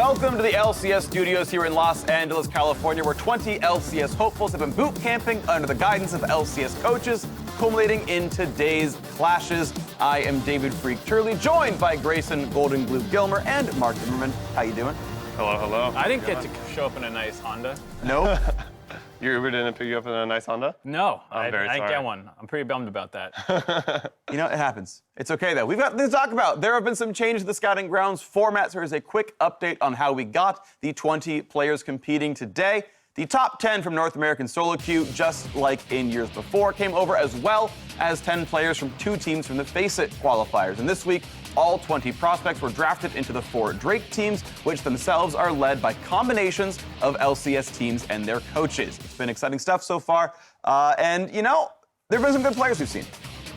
Welcome to the LCS studios here in Los Angeles, California, where 20 LCS hopefuls have been boot camping under the guidance of LCS coaches, culminating in today's clashes. I am David Freak Turley, joined by Grayson Golden Glue Gilmer and Mark Zimmerman. How you doing? Hello, hello. I didn't get to show up in a nice Honda. No? Your Uber didn't pick you up in a nice Honda? No, I'm very I didn't sorry. get one. I'm pretty bummed about that. You know, it happens. It's okay, though. We've got things to talk about. There have been some changes to the Scouting Grounds format, so here's a quick update on how we got the 20 players competing today. The top 10 from North American solo queue, just like in years before, came over, as well as 10 players from 2 teams from the Face It qualifiers. And this week, all 20 prospects were drafted into the 4 Drake teams, which themselves are led by combinations of LCS teams and their coaches. It's been exciting stuff so far. And, you know, there have been some good players we've seen.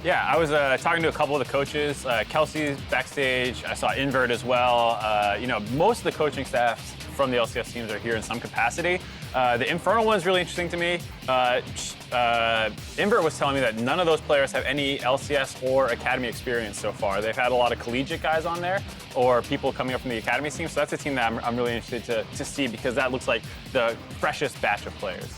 Yeah, I was talking to a couple of the coaches. Kelsey's backstage. I saw Invert as well. You know, most of the coaching staffs from the LCS teams are here in some capacity. The Inferno one is really interesting to me. Invert was telling me that none of those players have any LCS or Academy experience so far. They've had a lot of collegiate guys on there or people coming up from the Academy team. So that's a team that I'm really interested to see, because that looks like the freshest batch of players.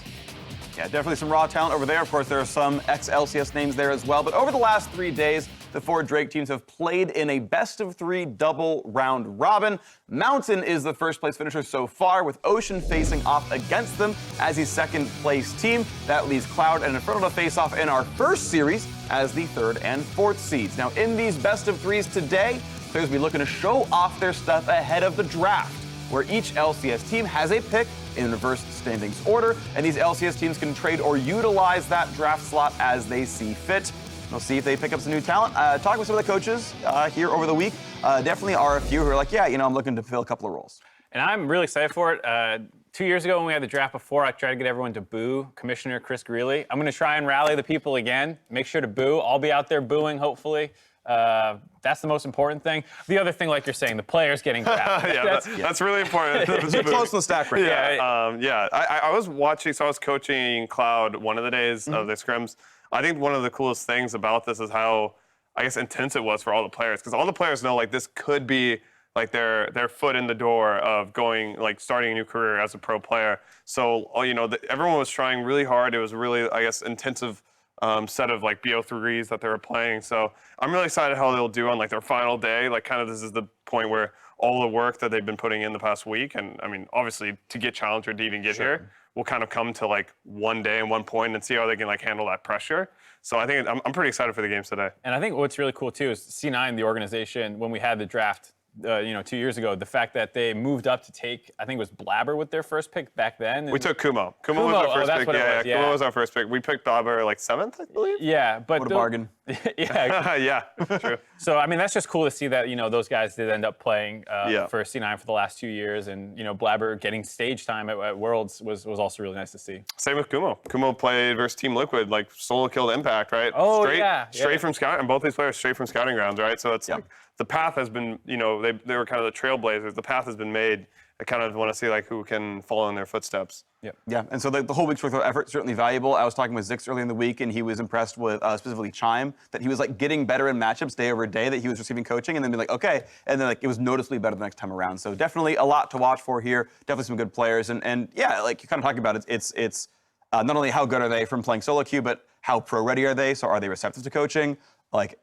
Yeah, definitely some raw talent over there. Of course, there are some ex-LCS names there as well. But over the last 3 days, the 4 Drake teams have played in a best-of-3 double round robin. Mountain is the first place finisher so far, with Ocean facing off against them as the second place team. That leaves Cloud and Inferno to face off in our first series as the 3rd and 4th seeds. Now, in these best-of-3s today, players will be looking to show off their stuff ahead of the draft, where each LCS team has a pick in reverse standings order, and these LCS teams can trade or utilize that draft slot as they see fit. We'll see if they pick up some new talent. Talking with some of the coaches here over the week, definitely are a few who are like, yeah, you know, I'm looking to fill a couple of roles. And I'm really excited for it. 2 years ago when we had the draft before, I tried to get everyone to boo Commissioner Chris Greeley. I'm going to try and rally the people again. Make sure to boo. I'll be out there booing, hopefully. That's the most important thing. The other thing, like you're saying, the players getting drafted. That's really important. Get close to the stack rank. I was watching, so I was coaching Cloud one of the days of the scrims. I think one of the coolest things about this is how, I guess, intense it was for all the players, because all the players know, like, this could be like their foot in the door of going, like, starting a new career as a pro player. So, you know, everyone was trying really hard. It was really, I guess, intensive set of like BO3s that they were playing. So I'm really excited how they'll do on like their final day. Like, kind of this is the point where all the work that they've been putting in the past week, and I mean, obviously to get Challenger to even get here, will kind of come to like one day and one point and see how they can like handle that pressure. So I think I'm pretty excited for the games today. And I think what's really cool too is C9, the organization, when we had the draft, 2 years ago, the fact that they moved up to take, I think it was Blabber with their first pick back then. We took Kumo. Kumo was our first pick. Yeah. Kumo was our first pick. We picked Blabber like 7th, I believe. Yeah, but What a bargain. Yeah. Yeah, true. So I mean, that's just cool to see that, you know, those guys did end up playing for C9 for the last 2 years, and, you know, Blabber getting stage time at Worlds was also really nice to see. Same with Kumo. Kumo played versus Team Liquid, like solo killed Impact, right? Oh, straight from scouting, and both these players straight from scouting grounds, right? So it's like the path has been, you know, they were kind of the trailblazers. The path has been made. I kind of want to see like who can follow in their footsteps. Yeah, and so the whole week's worth of effort is certainly valuable. I was talking with Zix earlier in the week, and he was impressed with specifically Chime, that he was like getting better in matchups day over day, that he was receiving coaching, and then be like, okay, and then like it was noticeably better the next time around. So definitely a lot to watch for here. Definitely some good players, and yeah, like you kind of talking about it, it's not only how good are they from playing solo queue, but how pro ready are they? So are they receptive to coaching? Like,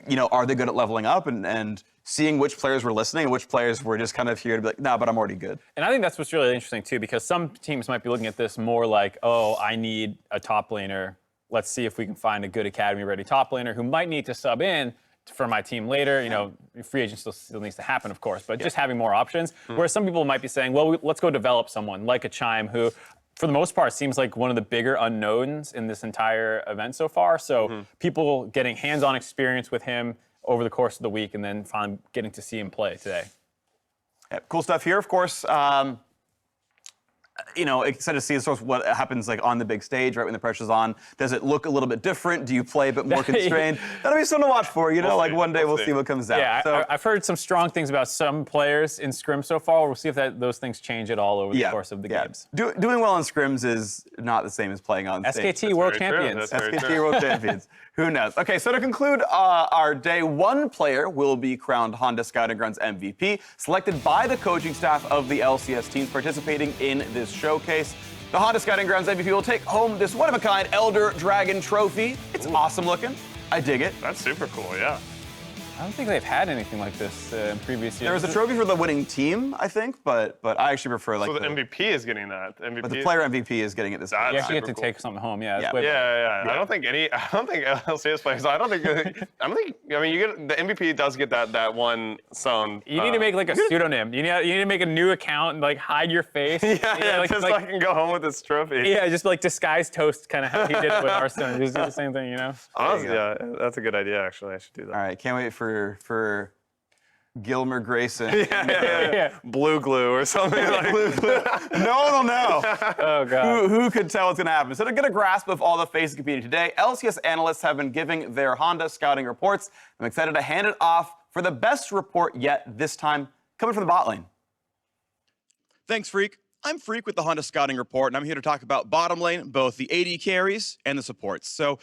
you know, are they good at leveling up and seeing which players were listening and which players were just kind of here to be like, nah, but I'm already good. And I think that's what's really interesting too, because some teams might be looking at this more like, oh, I need a top laner. Let's see if we can find a good academy-ready top laner who might need to sub in for my team later. You know, free agent still needs to happen, of course, but just having more options. Whereas some people might be saying, well, let's go develop someone like a Chime who, for the most part, seems like one of the bigger unknowns in this entire event so far. So people getting hands-on experience with him over the course of the week, and then finally getting to see him play today. Yeah, cool stuff here, of course. You know, excited to see sort of what happens like on the big stage, right when the pressure's on. Does it look a little bit different? Do you play a bit more constrained? That'll be something to watch for. You know, like one day we'll see what comes out. Yeah, so, I've heard some strong things about some players in Scrim so far. We'll see if those things change at all over the course of the games. Doing well in scrims is not the same as playing on stage. SKT World Champions. SKT World Champions. Who knows? Okay, so to conclude our day, one player will be crowned Honda Scouting Grounds MVP, selected by the coaching staff of the LCS teams participating in this showcase. The Honda Scouting Grounds MVP will take home this one-of-a-kind Elder Dragon trophy. It's awesome looking. I dig it. That's super cool, yeah. I don't think they've had anything like this in previous years. There was a trophy for the winning team, I think, but I actually prefer like So the MVP is getting that. but the player MVP is getting it this time. You actually get to super cool. take something home. Yeah. Yeah. Yeah. I don't think LCS players. I mean, you get the MVP does get that one sound. You need to make like a pseudonym. You need to make a new account and like hide your face. Just so I can go home with this trophy. Yeah, just like disguise toast, kind of how he did it with Hearthstone. Just do the same thing, you know. Honestly, yeah, that's a good idea. Actually, I should do that. All right, can't wait for Gilmer Grayson. Yeah. Blue glue or something like. No one will know. Oh god. Who could tell what's going to happen? So to get a grasp of all the faces competing today, LCS analysts have been giving their Honda scouting reports. I'm excited to hand it off for the best report yet this time, coming from the bot lane. Thanks, Freak. I'm Freak with the Honda Scouting Report, and I'm here to talk about bottom lane, both the AD carries and the supports. So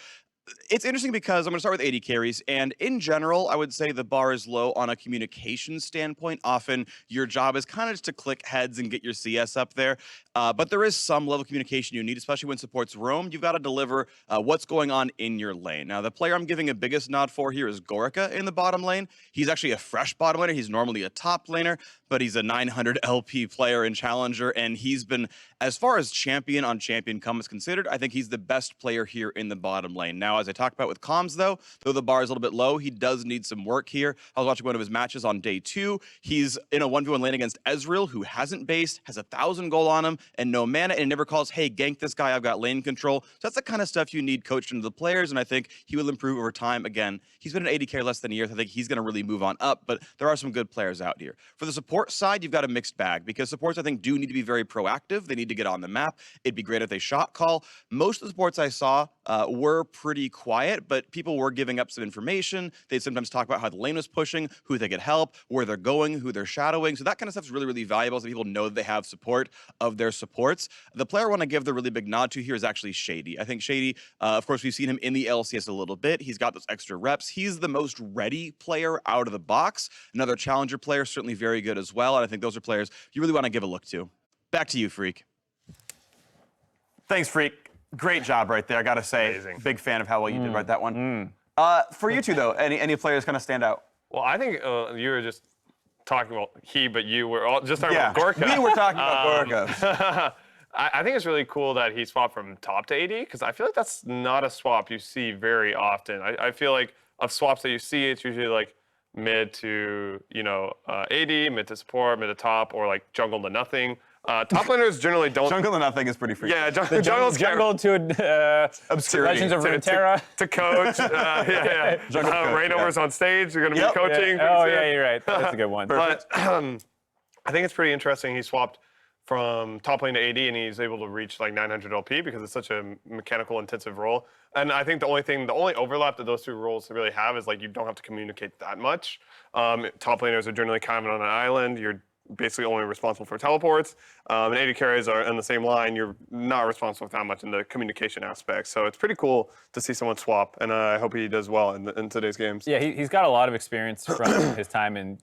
it's interesting because I'm going to start with AD carries, and in general, I would say the bar is low on a communication standpoint. Often, your job is kind of just to click heads and get your CS up there, but there is some level of communication you need, especially when supports roam. You've got to deliver what's going on in your lane. Now, the player I'm giving a biggest nod for here is Gorica in the bottom lane. He's actually a fresh bottom laner. He's normally a top laner, but he's a 900 LP player in Challenger, and he's been, as far as champion on champion come is considered, I think he's the best player here in the bottom lane. Now, as I talked about with comms, though the bar is a little bit low, he does need some work here. I was watching one of his matches on day 2. He's in a 1v1 lane against Ezreal, who hasn't based, has 1,000 gold on him, and no mana, and never calls, hey, gank this guy, I've got lane control. So that's the kind of stuff you need coached into the players, and I think he will improve over time. Again, he's been an AD carry less than a year, so I think he's going to really move on up, but there are some good players out here. For the support side, you've got a mixed bag, because supports, I think, do need to be very proactive. They need to get on the map. It'd be great if they shot call. Most of the supports I saw were pretty quiet, but people were giving up some information. They'd sometimes talk about how the lane was pushing, who they could help, where they're going, who they're shadowing. So that kind of stuff is really, really valuable so people know that they have support of their supports. The player I want to give the really big nod to here is actually Shady. I think Shady, of course, we've seen him in the LCS a little bit. He's got those extra reps. He's the most ready player out of the box. Another challenger player, certainly very good as well. And I think those are players you really want to give a look to. Back to you, Freak. Thanks, Freak. Great job right there, I gotta say. Amazing. Big fan of how well you did write that one. For you two, though, any players kind of stand out? Well, I think you were just talking about but you were all just talking about Gorka. We were talking about Gorka. I think it's really cool that he swapped from top to AD, because I feel like that's not a swap you see very often. I feel like of swaps that you see, it's usually like mid to AD, mid to support, mid to top, or like jungle to nothing. Top laners generally don't. Jungle to nothing is pretty freaky. Yeah, Jungle to obscurity. Legends of Runeterra. to coach. Jungle coach, Rainovers on stage. You're gonna be coaching. Oh yeah, you're right. That's a good one. But I think it's pretty interesting. He swapped from top lane to AD, and he's able to reach like 900 LP because it's such a mechanical intensive role. And I think the only overlap that those two roles really have is like you don't have to communicate that much. Top laners are generally kind of on an island. You're basically only responsible for teleports. And AD carries are in the same line. You're not responsible for that much in the communication aspect. So it's pretty cool to see someone swap, and I hope he does well in today's games. Yeah, he's got a lot of experience from his time in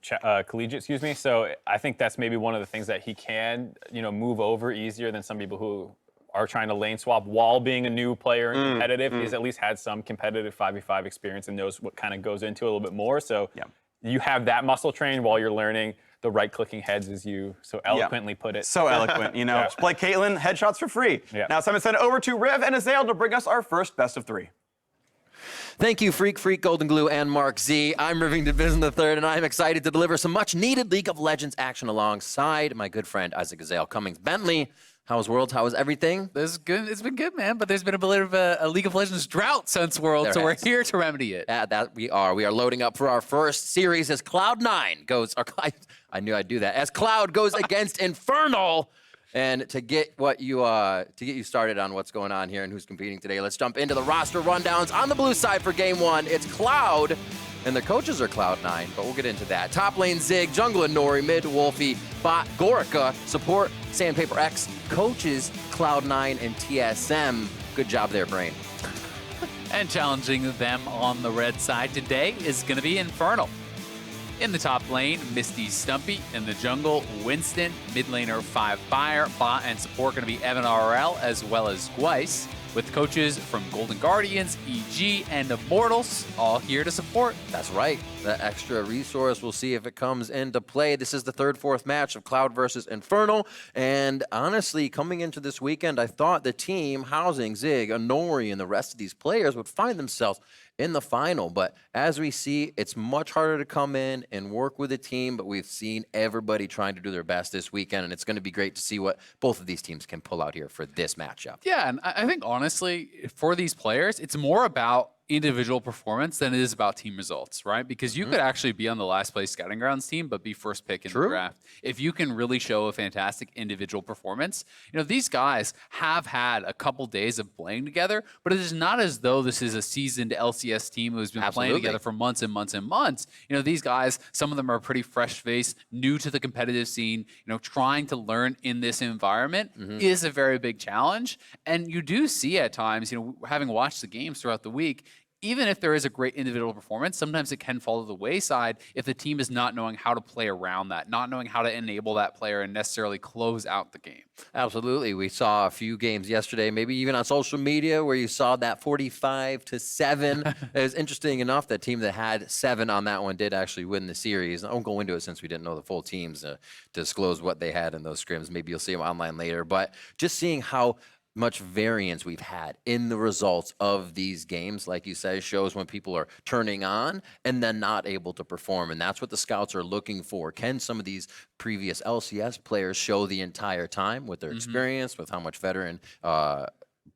collegiate, So I think that's maybe one of the things that he can, move over easier than some people who are trying to lane swap while being a new player and competitive. He's at least had some competitive 5v5 experience and knows what kind of goes into it a little bit more. So you have that muscle trained while you're learning the right-clicking heads, as you so eloquently put it. So eloquent, Just play Caitlyn, headshots for free. Yeah. Now it's time to send it over to Riv and Azael to bring us our first best of 3. Thank you, Freak, Golden Glue, and Mark Z. I'm Rivington Vision III, and I'm excited to deliver some much-needed League of Legends action alongside my good friend Isaac Azael Cummings-Bentley. How's Worlds? How is everything? This is good. It's been good, man. But there's been a bit of a League of Legends drought since Worlds, so we're here to remedy it. That we are. We are loading up for our first series as Cloud9 goes. I knew I'd do that. As Cloud goes against Inferno. And to get you started on what's going on here and who's competing today, let's jump into the roster rundowns on the blue side for game 1. It's Cloud, and their coaches are Cloud9, but we'll get into that. Top lane Zig, jungle and Nori, mid Wolfie, bot Gorica, support Sandpaper X, coaches Cloud9 and TSM. Good job there, Brain. And challenging them on the red side today is going to be Inferno. In the top lane, Misty Stumpy. In the jungle, Winston. Mid laner, 5 Fire. Bot and support going to be Evan RL as well as Gweiss. With coaches from Golden Guardians, EG, and Immortals all here to support. That's right. The extra resource, we'll see if it comes into play. This is the third, fourth match of Cloud versus Inferno. And honestly, coming into this weekend, I thought the team housing Zig, Anori, and the rest of these players would find themselves in the final. But as we see, it's much harder to come in and work with a team, but we've seen everybody trying to do their best this weekend, and it's going to be great to see what both of these teams can pull out here for this matchup. Yeah, and I think honestly, for these players, it's more about individual performance than it is about team results, right? Because you could actually be on the last place scouting grounds team, but be first pick in the draft. If you can really show a fantastic individual performance, these guys have had a couple days of playing together, but it is not as though this is a seasoned LCS team who's been playing together for months and months and months. These guys, some of them are pretty fresh-faced, new to the competitive scene, trying to learn in this environment is a very big challenge. And you do see at times, having watched the games throughout the week, even if there is a great individual performance, sometimes it can fall to the wayside if the team is not knowing how to play around that, not knowing how to enable that player and necessarily close out the game. Absolutely. We saw a few games yesterday, maybe even on social media, where you saw that 45-7. It was interesting enough that team that had 7 on that one did actually win the series. I won't go into it since we didn't know the full teams to disclose what they had in those scrims. Maybe you'll see them online later. But just seeing how much variance we've had in the results of these games, like you say, shows when people are turning on and then not able to perform. And that's what the scouts are looking for. Can some of these previous LCS players show the entire time with their experience, with how much veteran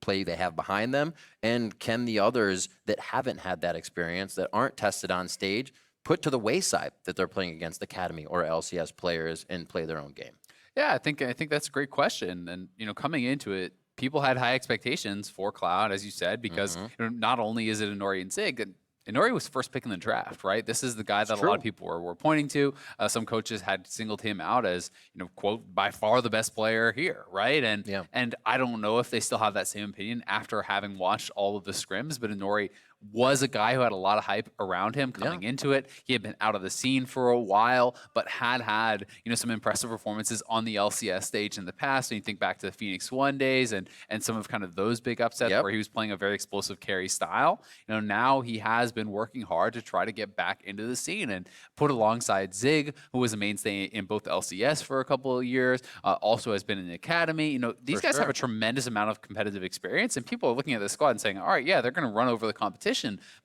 play they have behind them? And can the others that haven't had that experience, that aren't tested on stage, put to the wayside that they're playing against Academy or LCS players and play their own game? Yeah, I think that's a great question. And coming into it, people had high expectations for Cloud, as you said, because not only is it Inori and Zig, Inori was first pick in the draft, right? This is the guy that a lot of people were pointing to. Some coaches had singled him out as, quote, by far the best player here, right? And I don't know if they still have that same opinion after having watched all of the scrims, but Inori was a guy who had a lot of hype around him coming into it. He had been out of the scene for a while, but had some impressive performances on the LCS stage in the past. And you think back to the Phoenix One days and some of kind of those big upsets where he was playing a very explosive carry style. Now he has been working hard to try to get back into the scene and put alongside Zig, who was a mainstay in both LCS for a couple of years, also has been in the Academy. These guys have a tremendous amount of competitive experience, and people are looking at the squad and saying, all right, yeah, they're going to run over the competition.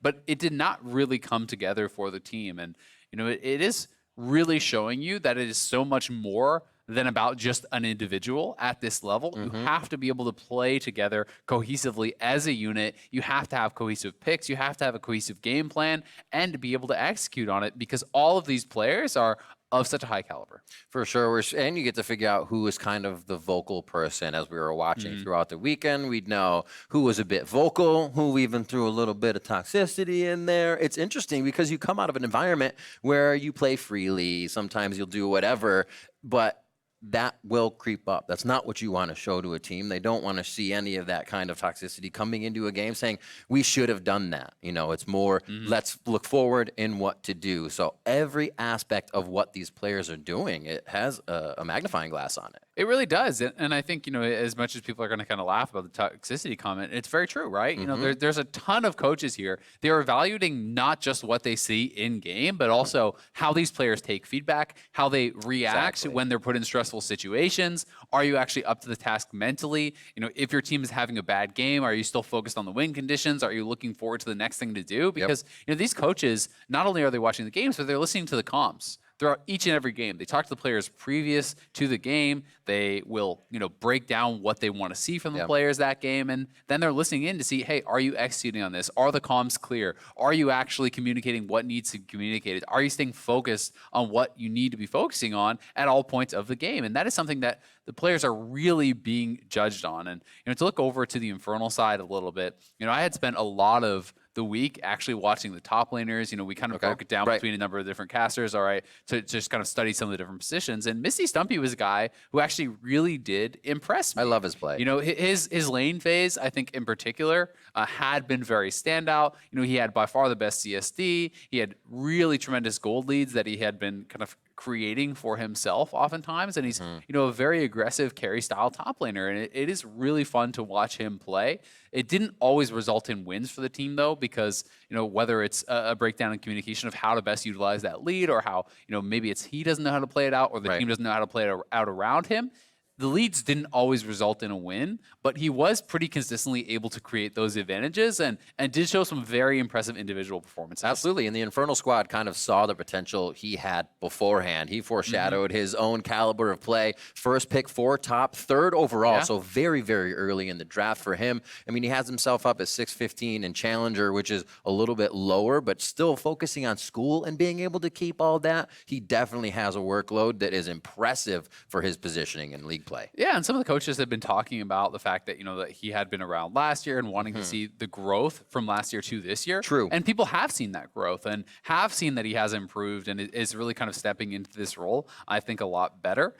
But it did not really come together for the team. And, it is really showing you that it is so much more than about just an individual at this level. You have to be able to play together cohesively as a unit. You have to have cohesive picks. You have to have a cohesive game plan and to be able to execute on it, because all of these players are of such a high caliber. For sure. And you get to figure out who is kind of the vocal person. As we were watching throughout the weekend, we'd know who was a bit vocal, who even threw a little bit of toxicity in there. It's interesting because you come out of an environment where you play freely. Sometimes you'll do whatever, but that will creep up. That's not what you want to show to a team. They don't want to see any of that kind of toxicity coming into a game saying, we should have done that. It's more, let's look forward in what to do. So every aspect of what these players are doing, it has a magnifying glass on it. It really does. And I think, as much as people are going to kind of laugh about the toxicity comment, it's very true, right? There's a ton of coaches here. They're evaluating not just what they see in game, but also how these players take feedback, how they react when they're put in stressful situations. Are you actually up to the task mentally? If your team is having a bad game, are you still focused on the win conditions? Are you looking forward to the next thing to do? Because, these coaches, not only are they watching the games, but they're listening to the comms throughout each and every game. They talk to the players previous to the game. They will, break down what they want to see from the players that game. And then they're listening in to see, hey, are you executing on this? Are the comms clear? Are you actually communicating what needs to be communicated? Are you staying focused on what you need to be focusing on at all points of the game? And that is something that the players are really being judged on. And, to look over to the Infernal side a little bit, I had spent a lot of the week actually watching the top laners. We kind of broke it down between a number of different casters, all right, to just kind of study some of the different positions. And Misty Stumpy was a guy who actually really did impress me. I love his play. His lane phase, I think in particular, had been very standout. He had by far the best CSD. He had really tremendous gold leads that he had been kind of creating for himself oftentimes, and he's a very aggressive carry style top laner, and it is really fun to watch him play. It didn't always result in wins for the team though, because whether it's a breakdown in communication of how to best utilize that lead, or how maybe it's he doesn't know how to play it out, or the team doesn't know how to play it out around him. The leads didn't always result in a win, but he was pretty consistently able to create those advantages and did show some very impressive individual performances. Absolutely, and the Infernal squad kind of saw the potential he had beforehand. He foreshadowed his own caliber of play. First pick for top, third overall, so very, very early in the draft for him. I mean, he has himself up at 615 in Challenger, which is a little bit lower, but still focusing on school and being able to keep all that. He definitely has a workload that is impressive for his positioning in league play. Yeah, and some of the coaches have been talking about the fact that that he had been around last year and wanting to see the growth from last year to this year. True. And people have seen that growth and have seen that he has improved and is really kind of stepping into this role, I think, a lot better.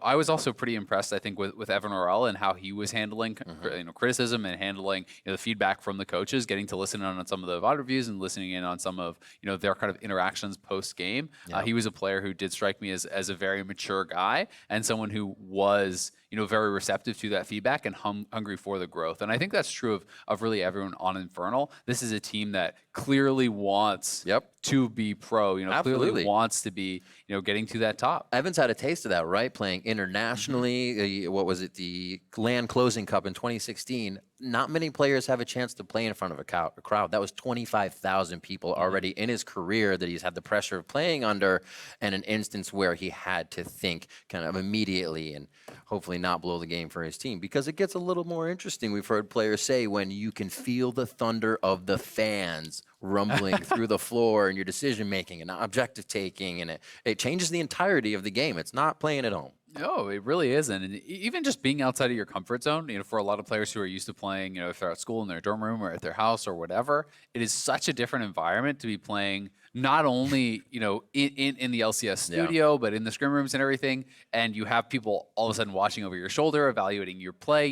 I was also pretty impressed, I think, with Evan Orell and how he was handling criticism and handling the feedback from the coaches, getting to listen in on some of the VOD reviews and listening in on some of their kind of interactions post game. He was a player who did strike me as a very mature guy and someone who was very receptive to that feedback and hungry for the growth. And I think that's true of really everyone on Infernal. This is a team that clearly wants to be pro, clearly wants to be, getting to that top. Evans had a taste of that, right? Playing internationally. What was it? The LAN Closing Cup in 2016. Not many players have a chance to play in front of a crowd. That was 25,000 people already in his career that he's had the pressure of playing under, and an instance where he had to think kind of immediately and hopefully not blow the game for his team, because it gets a little more interesting. We've heard players say when you can feel the thunder of the fans rumbling through the floor and your decision making and objective taking, and it changes the entirety of the game. It's not playing at home. No, it really isn't. And even just being outside of your comfort zone, for a lot of players who are used to playing, if they're at school in their dorm room or at their house or whatever, it is such a different environment to be playing not only, in the LCS studio, but in the scrim rooms and everything. And you have people all of a sudden watching over your shoulder, evaluating your play.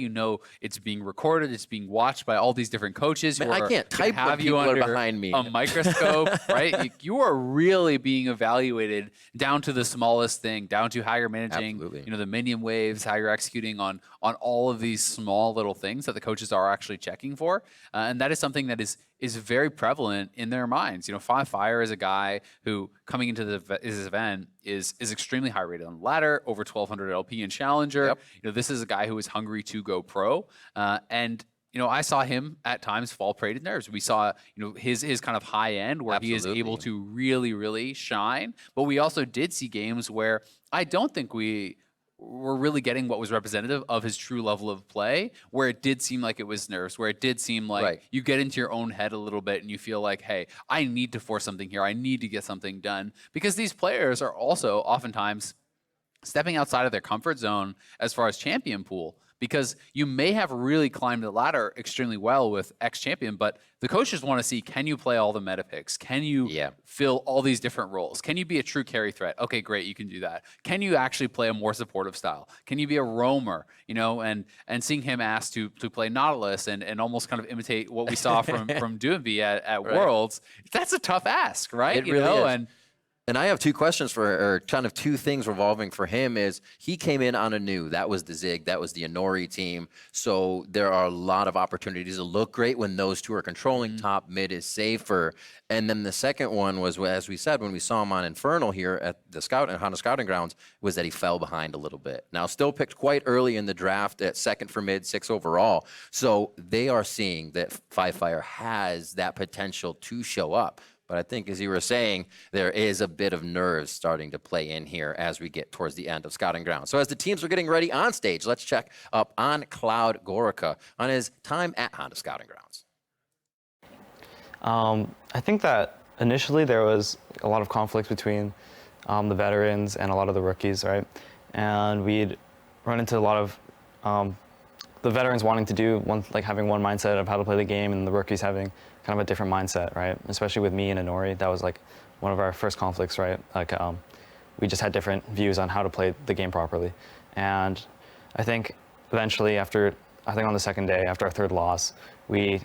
It's being recorded. It's being watched by all these different coaches. Man, I can't type when people are behind me. A microscope, right? You are really being evaluated down to the smallest thing, down to how you're managing, the minion waves, how you're executing on all of these small little things that the coaches are actually checking for. And that is something that is very prevalent in their minds. FLICKR is a guy who, coming into this event, is extremely high rated on the ladder, over 1,200 LP in Challenger. This is a guy who is hungry to go pro. And I saw him at times fall prey to nerves. We saw, his kind of high end where he is able to really, really shine. But we also did see games where I don't think we're really getting what was representative of his true level of play, where it did seem like it was nerves, where it did seem like you get into your own head a little bit and you feel like, hey, I need to force something here. I need to get something done. Because these players are also oftentimes stepping outside of their comfort zone as far as champion pool. Because you may have really climbed the ladder extremely well with X champion, but the coaches want to see, can you play all the meta picks? Can you fill all these different roles? Can you be a true carry threat? Okay, great, you can do that. Can you actually play a more supportive style? Can you be a roamer? And seeing him asked to play Nautilus and almost kind of imitate what we saw from Doomby at Worlds, that's a tough ask, right? It really is. And I have two questions or kind of two things revolving for him. Is he came in on a new, that was the Zig, that was the Inori team. So there are a lot of opportunities to look great when those two are controlling. Top, mid is safer. And then the second one was, as we said, when we saw him on Infernal here at the Honda Scouting Grounds, was that he fell behind a little bit. Now, still picked quite early in the draft at second for mid, 6 overall. So they are seeing that FLICKR has that potential to show up. But I think, as you were saying, there is a bit of nerves starting to play in here as we get towards the end of Scouting Ground. So as the teams are getting ready on stage, let's check up on Cloud Gorica on his time at Honda Scouting Grounds. I think that initially there was a lot of conflict between the veterans and a lot of the rookies, right? And we'd run into a lot of the veterans wanting to do having one mindset of how to play the game, and the rookies having kind of a different mindset, right? Especially with me and Inori, that was like one of our first conflicts, right? Like we just had different views on how to play the game properly. And I think eventually I think on the second day, after our third loss, we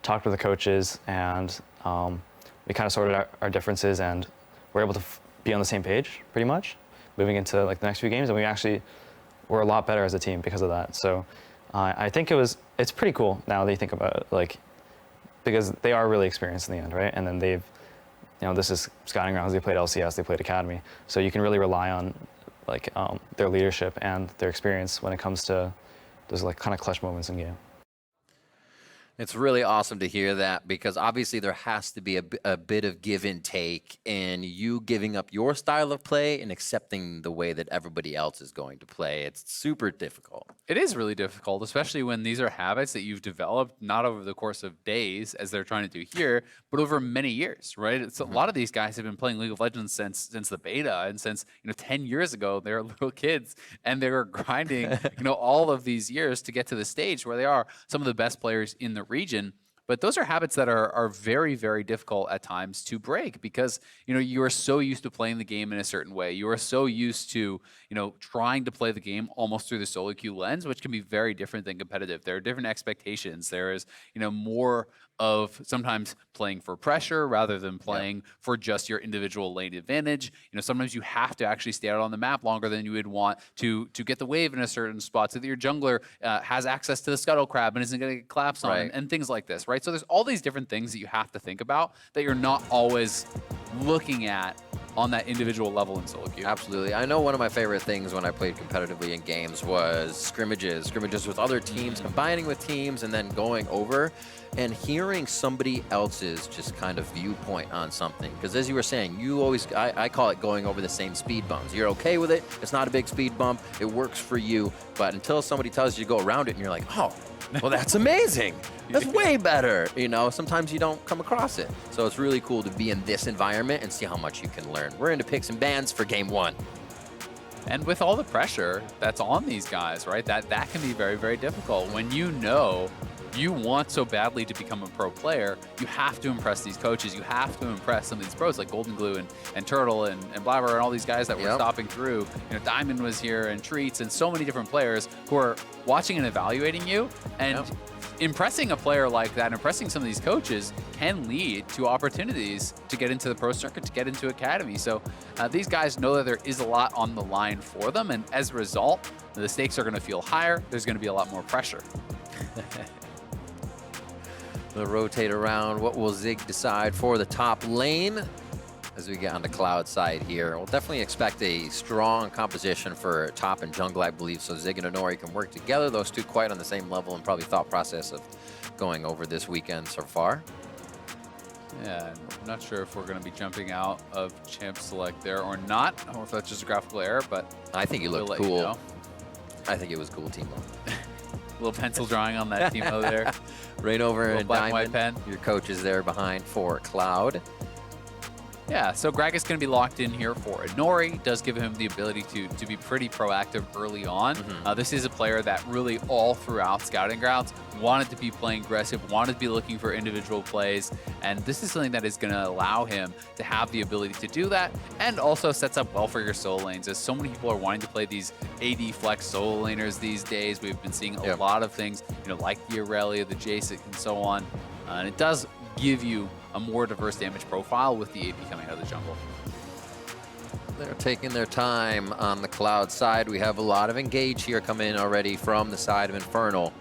talked with the coaches, and we kind of sorted out our differences, and we're able to be on the same page pretty much moving into like the next few games, and we actually were a lot better as a team because of that. So I think it's pretty cool now that you think about it, like, because they are really experienced in the end, right? And then this is scouting grounds, they played LCS, they played Academy, so you can really rely on like their leadership and their experience when it comes to those like kind of clutch moments in game. It's really awesome to hear that, because obviously there has to be a bit of give and take in you giving up your style of play and accepting the way that everybody else is going to play. It's super difficult. It is really difficult, especially when these are habits that you've developed not over the course of days, as they're trying to do here, but over many years, right? It's a lot of these guys have been playing League of Legends since the beta, and since 10 years ago they were little kids, and they were grinding all of these years to get to the stage where they are some of the best players in the region. But those are habits that are very, very difficult at times to break, because you are so used to playing the game in a certain way. You are so used to trying to play the game almost through the solo queue lens, which can be very different than competitive. There are different expectations. There is more of sometimes playing for pressure rather than playing for just your individual lane advantage. Sometimes you have to actually stay out on the map longer than you would want to get the wave in a certain spot, so that your jungler has access to the scuttle crab and isn't going to get collapsed on, and things like this, right? So there's all these different things that you have to think about that you're not always looking at on that individual level in solo queue. Absolutely. I know one of my favorite things when I played competitively in games was scrimmages with other teams, combining with teams, and then going over and hearing somebody else's just kind of viewpoint on something. Because as you were saying, I call it going over the same speed bumps. You're okay with it. It's not a big speed bump. It works for you. But until somebody tells you to go around it and you're like, oh, well, that's amazing. That's way better. Sometimes you don't come across it. So it's really cool to be in this environment and see how much you can learn. We're into picks and bans for game 1. And with all the pressure that's on these guys, right, that can be very, very difficult. When you want so badly to become a pro player, you have to impress these coaches. You have to impress some of these pros like Golden Glue and Turtle and Blabber and all these guys that were stopping through. Diamond was here, and Treats, and so many different players who are watching and evaluating you. And impressing a player like that, impressing some of these coaches, can lead to opportunities to get into the pro circuit, to get into Academy. So these guys know that there is a lot on the line for them, and as a result, the stakes are going to feel higher. There's going to be a lot more pressure. We'll rotate around. What will Zig decide for the top lane as we get on the Cloud side here? We'll definitely expect a strong composition for top and jungle, I believe, so Zig and Inori can work together. Those two quite on the same level and probably thought process of going over this weekend so far. Yeah, I'm not sure if we're going to be jumping out of champ select there or not. I don't know if that's just a graphical error, but I think you looked cool. I think it was cool, Timo. Little pencil drawing on that Timo there. Right over in black and Diamond. white pen. Your coach is there behind for Cloud. Yeah, so Greg is going to be locked in here for Inori. Does give him the ability to be pretty proactive early on. This is a player that really all throughout Scouting Grounds wanted to be playing aggressive, wanted to be looking for individual plays, and this is something that is going to allow him to have the ability to do that, and also sets up well for your solo lanes, as so many people are wanting to play these AD flex solo laners these days. We've been seeing a lot of things, like the Aurelia, the Jace, and so on, and it does give you a more diverse damage profile with the AP coming out of the jungle. They're taking their time on the Cloud side. We have a lot of engage here coming in already from the side of Infernal.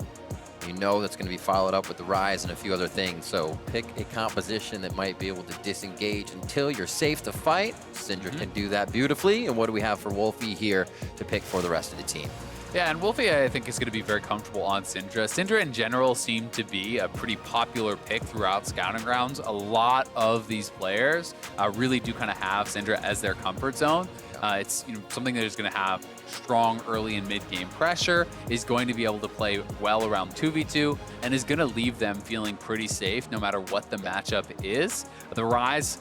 You know that's going to be followed up with the Rise and a few other things. So pick a composition that might be able to disengage until you're safe to fight. Syndra can do that beautifully. And what do we have for Wolfie here to pick for the rest of the team? Yeah, and Wolfie, I think, is going to be very comfortable on Syndra. Syndra, in general, seemed to be a pretty popular pick throughout Scouting Grounds. A lot of these players really do kind of have Syndra as their comfort zone. It's something that is going to have strong early and mid-game pressure, is going to be able to play well around 2v2, and is going to leave them feeling pretty safe no matter what the matchup is. The Rise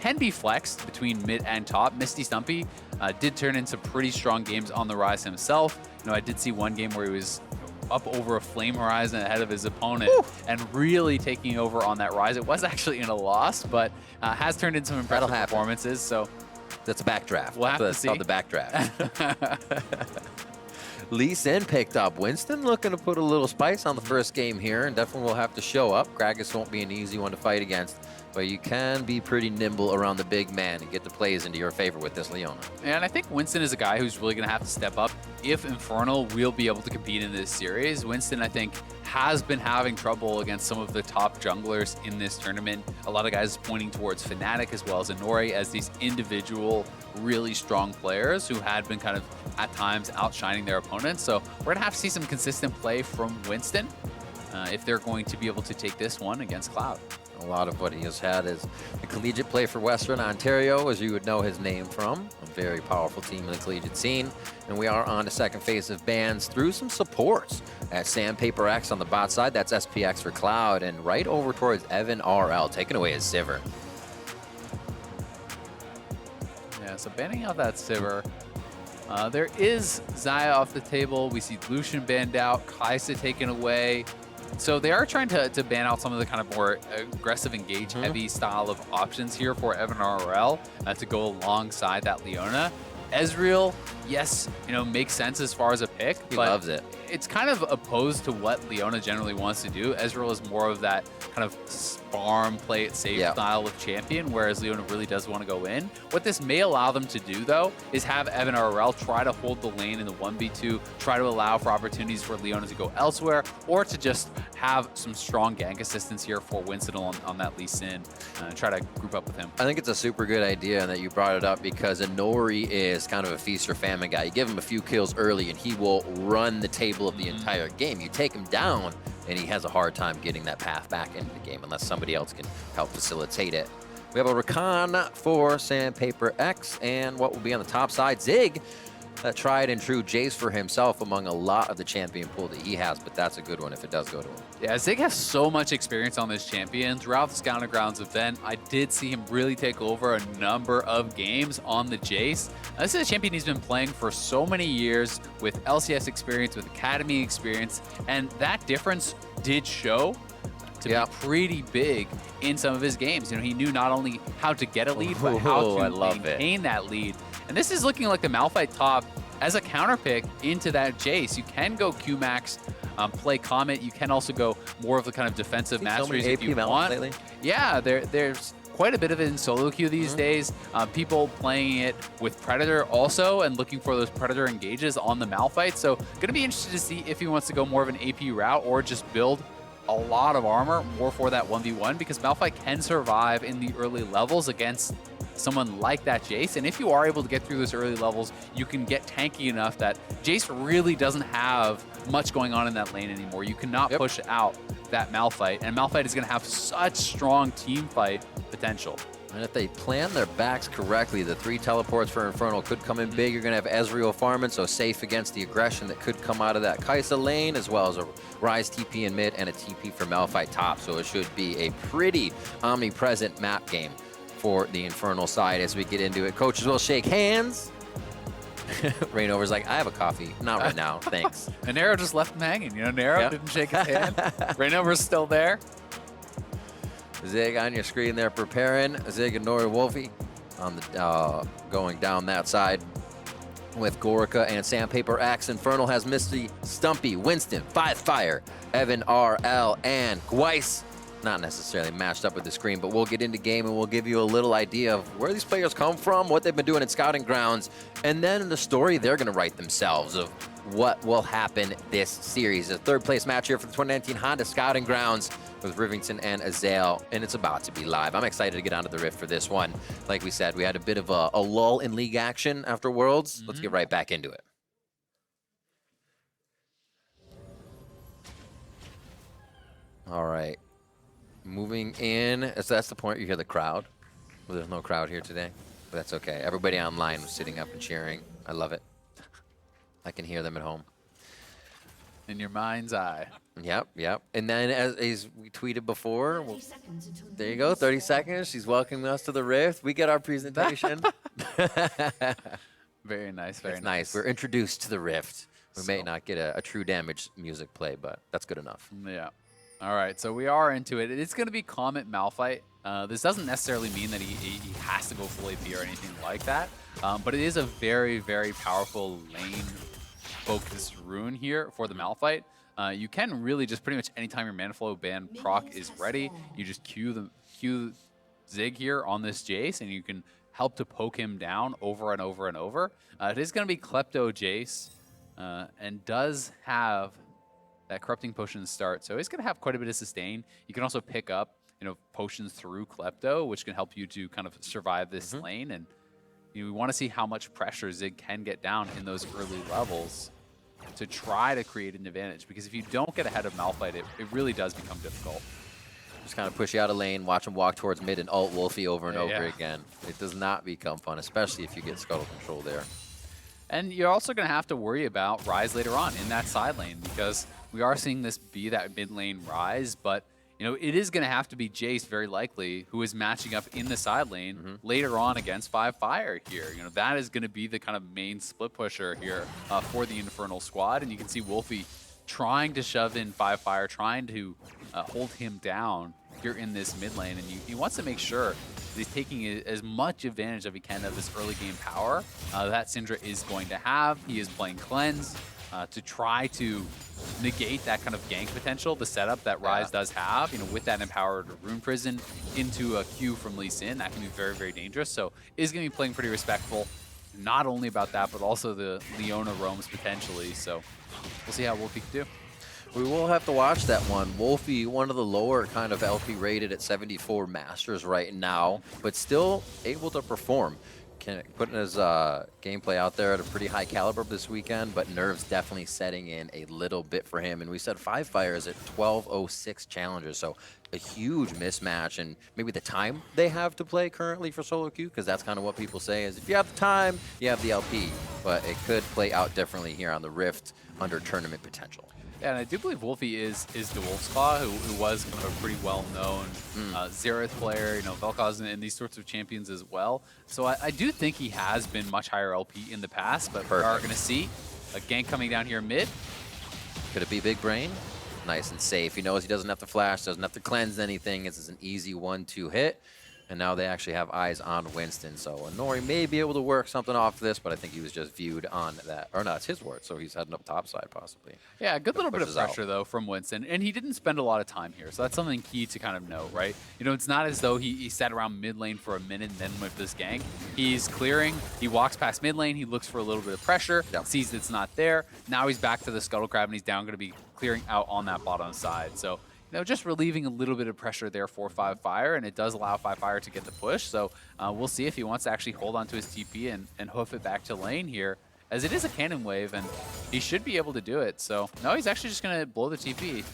can be flexed between mid and top. Misty Stumpy did turn in some pretty strong games on the Rise himself. I did see one game where he was up over a flame horizon ahead of his opponent and really taking over on that rise. It was actually in a loss, but has turned in some impressive performances. So that's a backdraft. We'll have to That's see. called the backdraft. Lee Sin picked up. Winston looking to put a little spice on the first game here, and definitely will have to show up. Kragus won't be an easy one to fight against, but you can be pretty nimble around the big man and get the plays into your favor with this Leona. And I think Winston is a guy who's really going to have to step up if Infernal will be able to compete in this series. Winston, I think, has been having trouble against some of the top junglers in this tournament. A lot of guys pointing towards Fnatic as well as Inori as these individual, really strong players who had been kind of, at times, outshining their opponents. So we're going to have to see some consistent play from Winston if they're going to be able to take this one against Cloud. A lot of what he has had is the collegiate play for Western Ontario, as you would know his name from. A very powerful team in the collegiate scene. And we are on the second phase of bans through some supports at Sandpaper X on the bot side. That's SPX for Cloud. And right over towards Evan RL, taking away his Sivir. Yeah, so banning out that Sivir. There is Xayah off the table. We see Lucian banned out, Kaisa taken away. So they are trying to ban out some of the kind of more aggressive, engage-heavy style of options here for Evan RL to go alongside that Leona. Ezreal, yes, makes sense as far as a pick. He but loves it. It's kind of opposed to what Leona generally wants to do. Ezreal is more of that kind of farm, play it safe style of champion, whereas Leona really does want to go in. What this may allow them to do, though, is have Evan RL try to hold the lane in the 1v2, try to allow for opportunities for Leona to go elsewhere, or to just have some strong gank assistance here for Winston on that Lee Sin, and try to group up with him. I think it's a super good idea that you brought it up because Inori is kind of a feast or famine guy. You give him a few kills early and he will run the table of the entire game. You take him down and he has a hard time getting that path back into the game unless somebody else can help facilitate it. We have a Rakan for Sandpaper X, and what will be on the top side, Zig, a tried and true Jace for himself among a lot of the champion pool that he has, but that's a good one if it does go to him. Yeah, Zig has so much experience on this champion. Throughout the Scouting Grounds event, I did see him really take over a number of games on the Jace. Now, this is a champion he's been playing for so many years with LCS experience, with Academy experience, and that difference did show to be pretty big in some of his games. He knew not only how to get a lead, but how to maintain that lead. And this is looking like the Malphite top as a counter pick into that Jace. You can go Q-Max, play Comet. You can also go more of the kind of defensive masteries if you want. Lately. Yeah, there's quite a bit of it in solo queue these days. People playing it with Predator also and looking for those Predator engages on the Malphite. So going to be interested to see if he wants to go more of an AP route or just build a lot of armor more for that 1v1, because Malphite can survive in the early levels against someone like that Jace. And if you are able to get through those early levels, you can get tanky enough that Jace really doesn't have much going on in that lane anymore. You cannot push out that Malphite, and Malphite is going to have such strong team fight potential. And if they plan their backs correctly, the 3 teleports for Infernal could come in big. You're going to have Ezreal farming, so safe against the aggression that could come out of that Kaisa lane, as well as a Ryze TP in mid and a TP for Malphite top. So it should be a pretty omnipresent map game for the Infernal side as we get into it. Coaches will shake hands. Rainover's like, I have a coffee. Not right now, thanks. And Nero just left him hanging. Nero didn't shake his hand. Rainover's still there. Zig on your screen there preparing. Zig and Nori Wolfie on the going down that side with Gorica and Sandpaper Axe. Infernal has Misty, Stumpy, Winston, Fire, Evan RL, and Gweiss. Not necessarily matched up with the screen, but we'll get into game and we'll give you a little idea of where these players come from, what they've been doing in Scouting Grounds, and then the story they're going to write themselves of what will happen this series. A third place match here for the 2019 Honda Scouting Grounds with Rivington and Azael, and it's about to be live. I'm excited to get onto the Rift for this one. Like we said, we had a bit of a lull in league action after Worlds. Let's get right back into it. All right. Moving in, so that's the point you hear the crowd. Well, there's no crowd here today, but that's okay. Everybody online was sitting up and cheering. I love it. I can hear them at home. In your mind's eye. Yep. And then as we tweeted before, there you go, 30 seconds. She's welcoming us to the Rift. We get our presentation. Very nice, very nice. We're introduced to the Rift. We may not get a true damage music play, but that's good enough. Yeah. All right, so we are into it. It's going to be Comet Malphite. This doesn't necessarily mean that he has to go full AP or anything like that, but it is a very, very powerful lane-focused rune here for the Malphite. You can really just pretty much anytime your Mana Flow ban proc is ready, you just Q Zig here on this Jace, and you can help to poke him down over and over and over. It is going to be Klepto Jace, and does have that Corrupting Potion to start, so he's going to have quite a bit of sustain. You can also pick up, potions through Klepto, which can help you to kind of survive this lane. And we want to see how much pressure Zig can get down in those early levels to try to create an advantage. Because if you don't get ahead of Malphite, it really does become difficult. Just kind of push you out of lane, watch him walk towards mid and ult Wolfie over and over again. It does not become fun, especially if you get Scuttle Control there. And you're also going to have to worry about Ryze later on in that side lane, because we are seeing this be that mid lane Ryze, but it is going to have to be Jace, very likely, who is matching up in the side lane later on against 5Fire here. That is going to be the kind of main split pusher here for the Infernal squad, and you can see Wolfie trying to shove in 5Fire, trying to hold him down here in this mid lane, and he wants to make sure that he's taking as much advantage as he can of this early game power that Syndra is going to have. He is playing Cleanse to try to negate that kind of gank potential, the setup that Ryze does have, with that empowered Rune Prison into a Q from Lee Sin. That can be very, very dangerous. So is going to be playing pretty respectful, not only about that, but also the Leona roams potentially. So we'll see how Wolfie can do. We will have to watch that one. Wolfie, one of the lower kind of LP rated at 74 Masters right now, but still able to perform. Putting his gameplay out there at a pretty high caliber this weekend, but nerves definitely setting in a little bit for him. And we said 5Fire is at 12:06 challengers, so a huge mismatch. And maybe the time they have to play currently for solo queue, because that's kind of what people say is if you have the time, you have the LP. But it could play out differently here on the Rift under tournament potential. Yeah, and I do believe Wolfie is the Wolf's Claw, who was kind of a pretty well-known Xerath player, Vel'Koz and these sorts of champions as well. So I do think he has been much higher LP in the past, but we are going to see a gank coming down here mid. Could it be Big Brain? Nice and safe. He knows he doesn't have to flash, doesn't have to cleanse anything. This is an easy 1-2 hit. And now they actually have eyes on Winston. So Nori may be able to work something off this, but I think he was just viewed on that. Or no, it's his word, so he's heading up top side possibly. Yeah, a good little bit of pressure, though, from Winston. And he didn't spend a lot of time here, so that's something key to kind of note, right? It's not as though he sat around mid lane for a minute and then went this gank. He's clearing, he walks past mid lane, he looks for a little bit of pressure, sees it's not there. Now he's back to the Scuttle Crab, and he's down going to be clearing out on that bottom side. So just relieving a little bit of pressure there for 5Fire, and it does allow 5Fire to get the push. So we'll see if he wants to actually hold on to his TP and hoof it back to lane here, as it is a cannon wave, and he should be able to do it. So no, he's actually just going to blow the TP.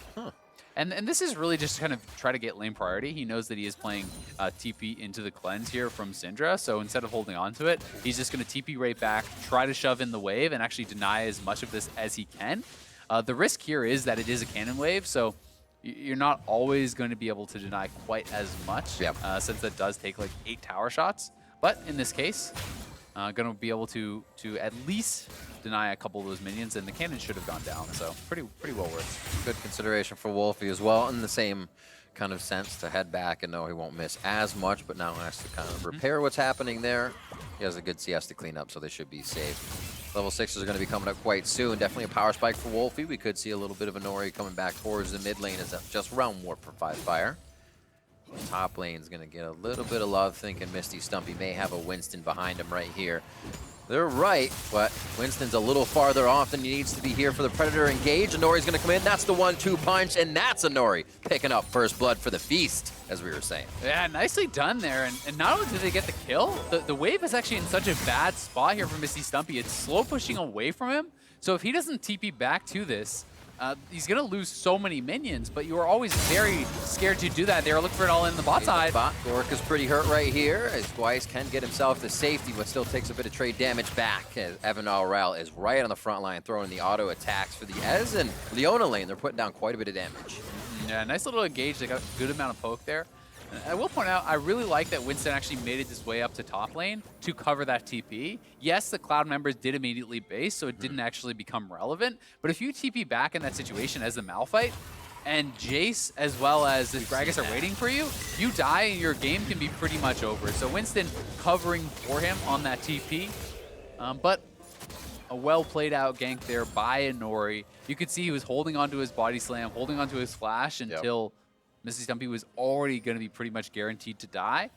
And this is really just kind of try to get lane priority. He knows that he is playing TP into the cleanse here from Syndra, so instead of holding on to it, he's just going to TP right back, try to shove in the wave, and actually deny as much of this as he can. The risk here is that it is a cannon wave, so you're not always going to be able to deny quite as much, since that does take like 8 tower shots. But in this case, going to be able to at least deny a couple of those minions, and the cannon should have gone down. So pretty well worth. Good consideration for Wolfie as well, in the same kind of sense, to head back and know he won't miss as much, but now has to kind of repair what's happening there. He has a good CS to clean up, so they should be safe. Level 6s are going to be coming up quite soon. Definitely a power spike for Wolfie. We could see a little bit of a Nori coming back towards the mid lane as just round warp for 5Fire. Top lane's going to get a little bit of love, thinking Misty Stumpy may have a Winston behind him right here. They're right, but Winston's a little farther off than he needs to be here for the Predator engage. And Nori's going to come in. That's the 1-2 punch, and that's a Nori picking up first blood for the feast, as we were saying. Yeah, nicely done there. And not only did they get the kill, the wave is actually in such a bad spot here for Misty Stumpy. It's slow pushing away from him. So if he doesn't TP back to this, he's going to lose so many minions, but you are always very scared to do that. They are looking for it all in the bot side. Gork is pretty hurt right here, as Twice can get himself to safety, but still takes a bit of trade damage back, as Evan Alrel is right on the front line, throwing the auto attacks for the Ez and Leona lane. They're putting down quite a bit of damage. Yeah, nice little engage. They got a good amount of poke there. I will point out, I really like that Winston actually made it his way up to top lane to cover that TP. Yes, the Cloud members did immediately base, so it didn't actually become relevant. But if you TP back in that situation as the Malphite, and Jace as well as the Gragas are waiting for you, you die and your game can be pretty much over. So Winston covering for him on that TP. But a well played out gank there by Inori. You could see he was holding onto his body slam, holding onto his flash until Misty Stumpy was already going to be pretty much guaranteed to die.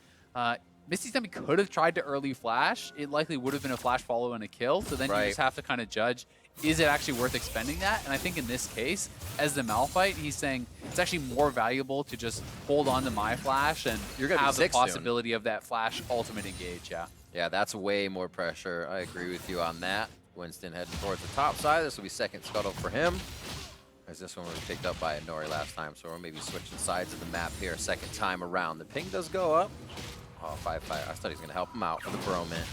Misty Stumpy could have tried to early flash. It likely would have been a flash follow and a kill. So then you just have to kind of judge, is it actually worth expending that? And I think in this case, as the Malphite, he's saying it's actually more valuable to just hold on to my flash and You're gonna have be the 6 soon. possibility of that flash ultimate engage, Yeah, that's way more pressure. I agree with you on that. Winston heading towards the top side. This will be second scuttle for him. As this one was picked up by Inori last time, so we're maybe switching sides of the map here second time around. The ping does go up. Oh, 5-5. I thought he was going to help him out for the Broman.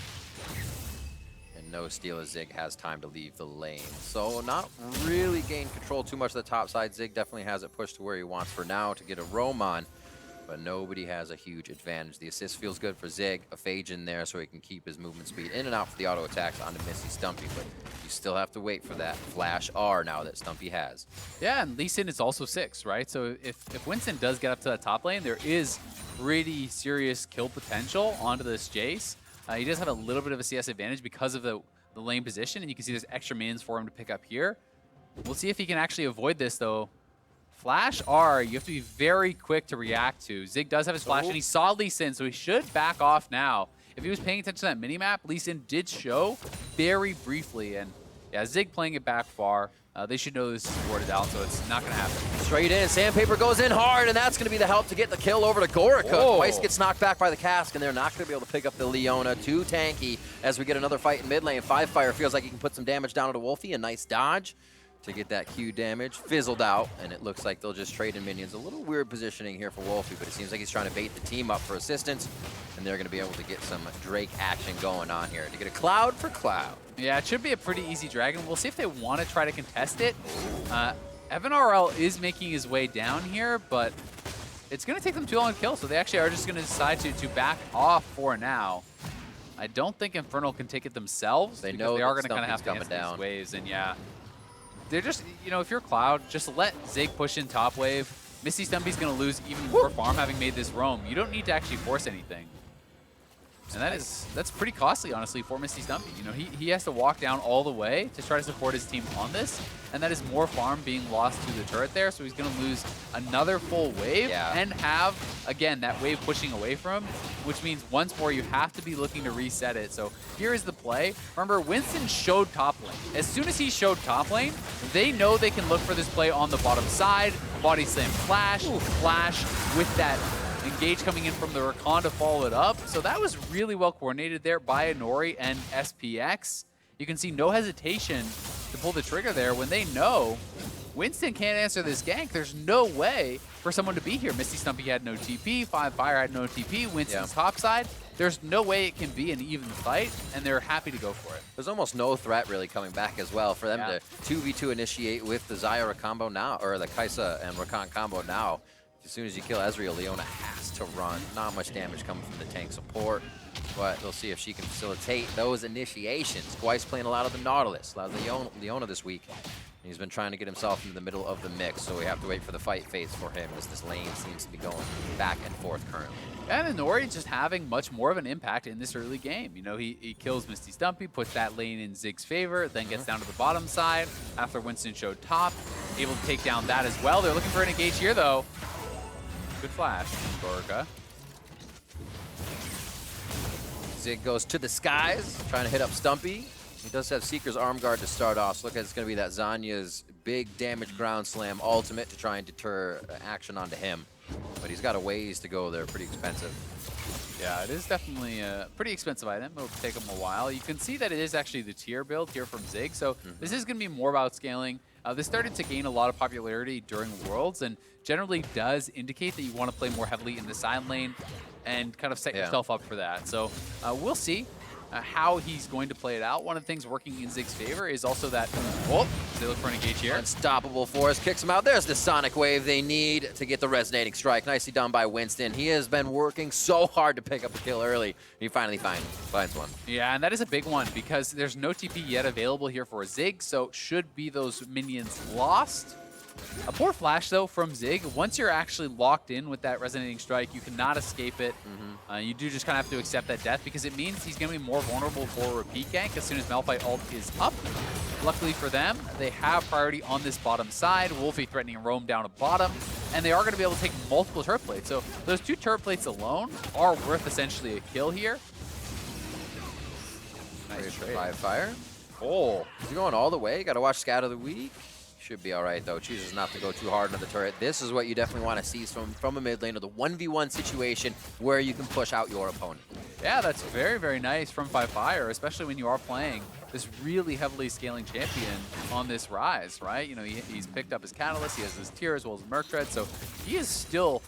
And no steal as Zig has time to leave the lane. So not really gain control too much of the top side. Zig definitely has it pushed to where he wants for now to get a roam on. But nobody has a huge advantage. The assist feels good for Zig. A Phage in there so he can keep his movement speed in and out for the auto attacks onto Misty Stumpy. But you still have to wait for that Flash R now that Stumpy has. Yeah, and Lee Sin is also 6, right? So if Winston does get up to that top lane, there is pretty serious kill potential onto this Jace. He does have a little bit of a CS advantage because of the lane position, and you can see there's extra minions for him to pick up here. We'll see if he can actually avoid this, though. Flash R, you have to be very quick to react to. Zig does have his flash, and he saw Lee Sin, so he should back off now. If he was paying attention to that minimap, Lee Sin did show very briefly, and yeah, Zig playing it back far. They should know this is warded out, so it's not going to happen. Straight in, Sandpaper goes in hard, and that's going to be the help to get the kill over to Gorica. Whoa. Twice gets knocked back by the cask, and they're not going to be able to pick up the Leona. Too tanky as we get another fight in mid lane. 5-Fire feels like he can put some damage down to Wolfie. A nice dodge to get that Q damage. Fizzled out, and it looks like they'll just trade in minions. A little weird positioning here for Wolfie, but it seems like he's trying to bait the team up for assistance, and they're going to be able to get some Drake action going on here to get a Cloud for Cloud. Yeah, it should be a pretty easy dragon. We'll see if they want to try to contest it. Evan RL is making his way down here, but it's going to take them too long to kill, so they actually are just going to decide to back off for now. I don't think Inferno can take it themselves. They because know they are that going to kind of have Stumpy's to coming answer down. these waves, and yeah. They're just, you know, if you're Cloud, just let Zig push in top wave. Misty Stumpy's going to lose even more farm having made this roam. You don't need to actually force anything. And that's pretty costly, honestly, for Misty Stumpy. You know, he has to walk down all the way to try to support his team on this, and that is more farm being lost to the turret there, so he's going to lose another full wave and have, again, that wave pushing away from him, which means once more you have to be looking to reset it. So here is the play. Remember, Winston showed top lane. As soon as he showed top lane, they know they can look for this play on the bottom side, body slam flash, flash with that engage coming in from the Rakan to follow it up. So that was really well coordinated there by Inori and SPX. You can see no hesitation to pull the trigger there when they know Winston can't answer this gank. There's no way for someone to be here. Misty Stumpy had no TP, 5-Fire had no TP, Winston's topside. There's no way it can be an even fight, and they're happy to go for it. There's almost no threat really coming back as well for them to 2v2 initiate with the Zyra combo now, or the Kaisa and Rakan combo now. As soon as you kill Ezreal, Leona has to run. Not much damage coming from the tank support, but we'll see if she can facilitate those initiations. Twice playing a lot of the Nautilus, a lot of Leona this week. He's been trying to get himself into the middle of the mix, so we have to wait for the fight phase for him as this lane seems to be going back and forth currently. And Inori just having much more of an impact in this early game. You know, he kills Misty Stumpy, puts that lane in Zig's favor, then gets down to the bottom side after Winston showed top, able to take down that as well. They're looking for an engage here, though. Good flash from Gorica. Zig goes to the skies, trying to hit up Stumpy. He does have Seeker's Arm Guard to start off, so look like it's going to be that Zanya's big damage ground slam ultimate to try and deter action onto him. But he's got a ways to go there, pretty expensive. Yeah, it is definitely a pretty expensive item. It'll take him a while. You can see that it is actually the tier build here from Zig, so this is going to be more about scaling. This started to gain a lot of popularity during Worlds, and generally does indicate that you want to play more heavily in the side lane and kind of set yourself up for that. So we'll see. how he's going to play it out. One of the things working in Zig's favor is also that, oh, they look for an engage here. Unstoppable Force kicks him out. There's the Sonic Wave they need to get the resonating strike. Nicely done by Winston. He has been working so hard to pick up a kill early. He finally finds one. Yeah, and that is a big one because there's no TP yet available here for Zig, so should be those minions lost. A poor flash, though, from Zig. Once you're actually locked in with that resonating strike, you cannot escape it. You do just kind of have to accept that death because it means he's going to be more vulnerable for a repeat gank as soon as Malphite ult is up. Luckily for them, they have priority on this bottom side. Wolfie threatening roam down at bottom, and they are going to be able to take multiple turret plates. So those 2 turret plates alone are worth essentially a kill here. Nice trade. FLICKR. Oh, is he going all the way? Got to watch Scat of the Week. Should be all right, though. Chooses not to go too hard into the turret. This is what you definitely want to see from a mid laner, the 1v1 situation where you can push out your opponent. Yeah, that's very, very nice from FLICKR, especially when you are playing this really heavily scaling champion on this rise, right? You know, he's picked up his Catalyst, he has his tier as well as Merc Tread, so he is still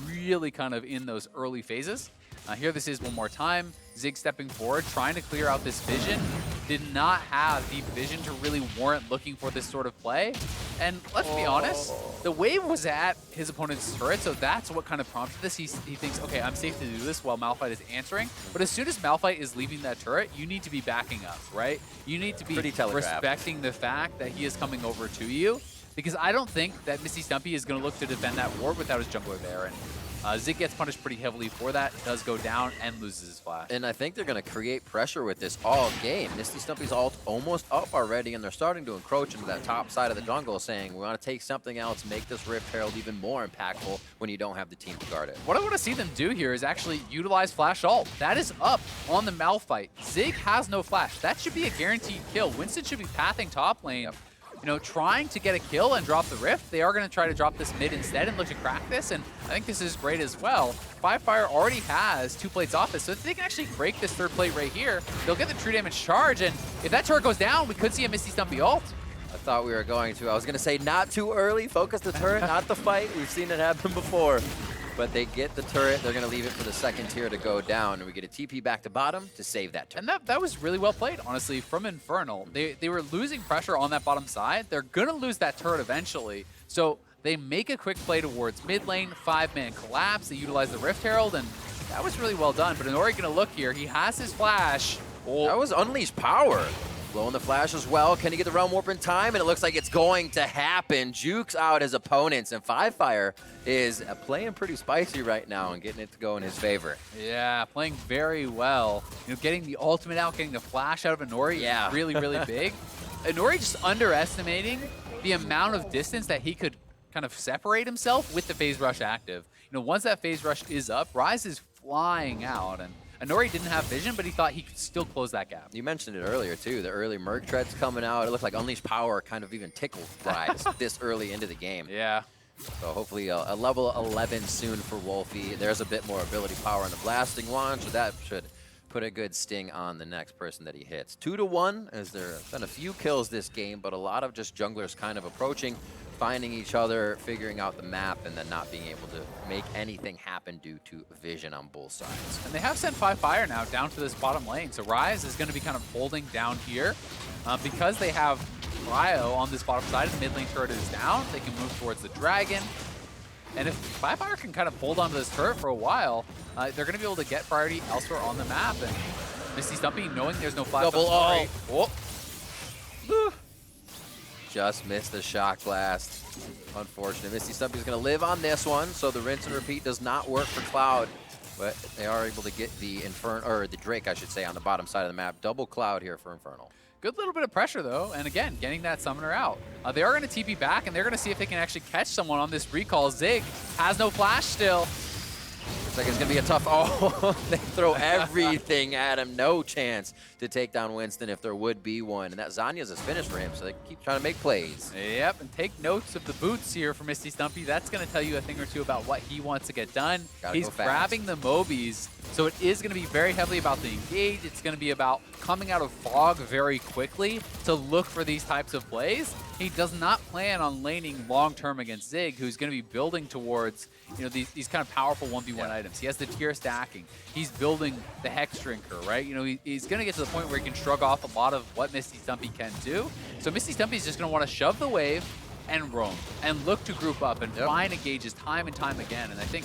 really kind of in those early phases. Here this is one more time. Zig stepping forward, trying to clear out this vision. Did not have the vision to really warrant looking for this sort of play. And let's be honest, the wave was at his opponent's turret, so that's what kind of prompted this. He thinks, okay, I'm safe to do this while Malphite is answering. But as soon as Malphite is leaving that turret, you need to be backing up, right? You need to be respecting the fact that he is coming over to you. Because I don't think that Misty Stumpy is going to look to defend that ward without his jungler there. And Zig gets punished pretty heavily for that, does go down, and loses his flash. And I think they're going to create pressure with this all game. Misty Stumpy's ult almost up already, and they're starting to encroach into that top side of the jungle, saying, we want to take something else, make this Rift Herald even more impactful when you don't have the team to guard it. What I want to see them do here is actually utilize Flash ult. That is up on the Malphite. Zig has no Flash. That should be a guaranteed kill. Winston should be pathing top lane. Yep. You know, trying to get a kill and drop the Rift. They are going to try to drop this mid instead and look to crack this, and I think this is great as well. FLICKR already has 2 plates off this, so if they can actually break this 3rd plate right here, they'll get the true damage charge, and if that turret goes down, we could see a Misty Stumpy ult. I thought we were going to. I was going to say not too early, focus the turret, not the fight. We've seen it happen before. But they get the turret. They're going to leave it for the 2nd tier to go down. And we get a TP back to bottom to save that turret. And that was really well played, honestly, from Inferno. They were losing pressure on that bottom side. They're going to lose that turret eventually. So they make a quick play towards mid lane, 5-man collapse. They utilize the Rift Herald, and that was really well done. But Inori going to look here. He has his flash. Oh, that was unleashed power. Blowing the flash as well. Can he get the Realm Warp in time? And it looks like it's going to happen. Jukes out his opponents, and FLICKR is playing pretty spicy right now and getting it to go in his favor. Yeah, playing very well. You know, getting the ultimate out, getting the flash out of Inori is really, really big. Inori just underestimating the amount of distance that he could kind of separate himself with the Phase Rush active. You know, once that Phase Rush is up, Ryze is flying out, and Inori didn't have vision, but he thought he could still close that gap. You mentioned it earlier, too. The early Merc Treads coming out. It looked like Unleashed Power kind of even tickled Ryze this early into the game. Yeah. So hopefully a level 11 soon for Wolfie. There's a bit more ability power in the Blasting Wand, so that should put a good sting on the next person that he hits. 2-1, as there have been a few kills this game, but a lot of just junglers kind of approaching, finding each other, figuring out the map, and then not being able to make anything happen due to vision on both sides. And they have sent FLICKR now down to this bottom lane. So Ryze is going to be kind of holding down here. Because they have Cryo on this bottom side, the mid lane turret is down. They can move towards the dragon. And if FLICKR can kind of hold onto this turret for a while, they're going to be able to get priority elsewhere on the map. And Misty Stumpy, knowing there's no flash. Double ult. Whoop. Just missed the shock blast. Unfortunate. Misty Stumpy's going to live on this one, so the rinse and repeat does not work for Cloud. But they are able to get the Inferno, or the Drake, I should say, on the bottom side of the map. Double Cloud here for Infernal. Good little bit of pressure, though, and again, getting that summoner out. They are going to TP back, and they're going to see if they can actually catch someone on this recall. Zig has no flash still. Looks like it's going to be a tough... Oh, they throw everything at him. No chance to take down Winston if there would be one. And that Zanya's is finished for him, so they keep trying to make plays. Yep, and take notes of the boots here for Misty Stumpy. That's going to tell you a thing or two about what he wants to get done. He's grabbing the Mobies So it is going to be very heavily about the engage. It's going to be about coming out of fog very quickly to look for these types of plays. He does not plan on laning long-term against Zig, who's going to be building towards, you know, these kind of powerful 1v1 items. He has the tier stacking. He's building the Hex Drinker, right? You know, he's going to get to the point where he can shrug off a lot of what Misty Stumpy can do. So Misty Stumpy is just going to want to shove the wave and roam and look to group up and find engages time and time again. And I think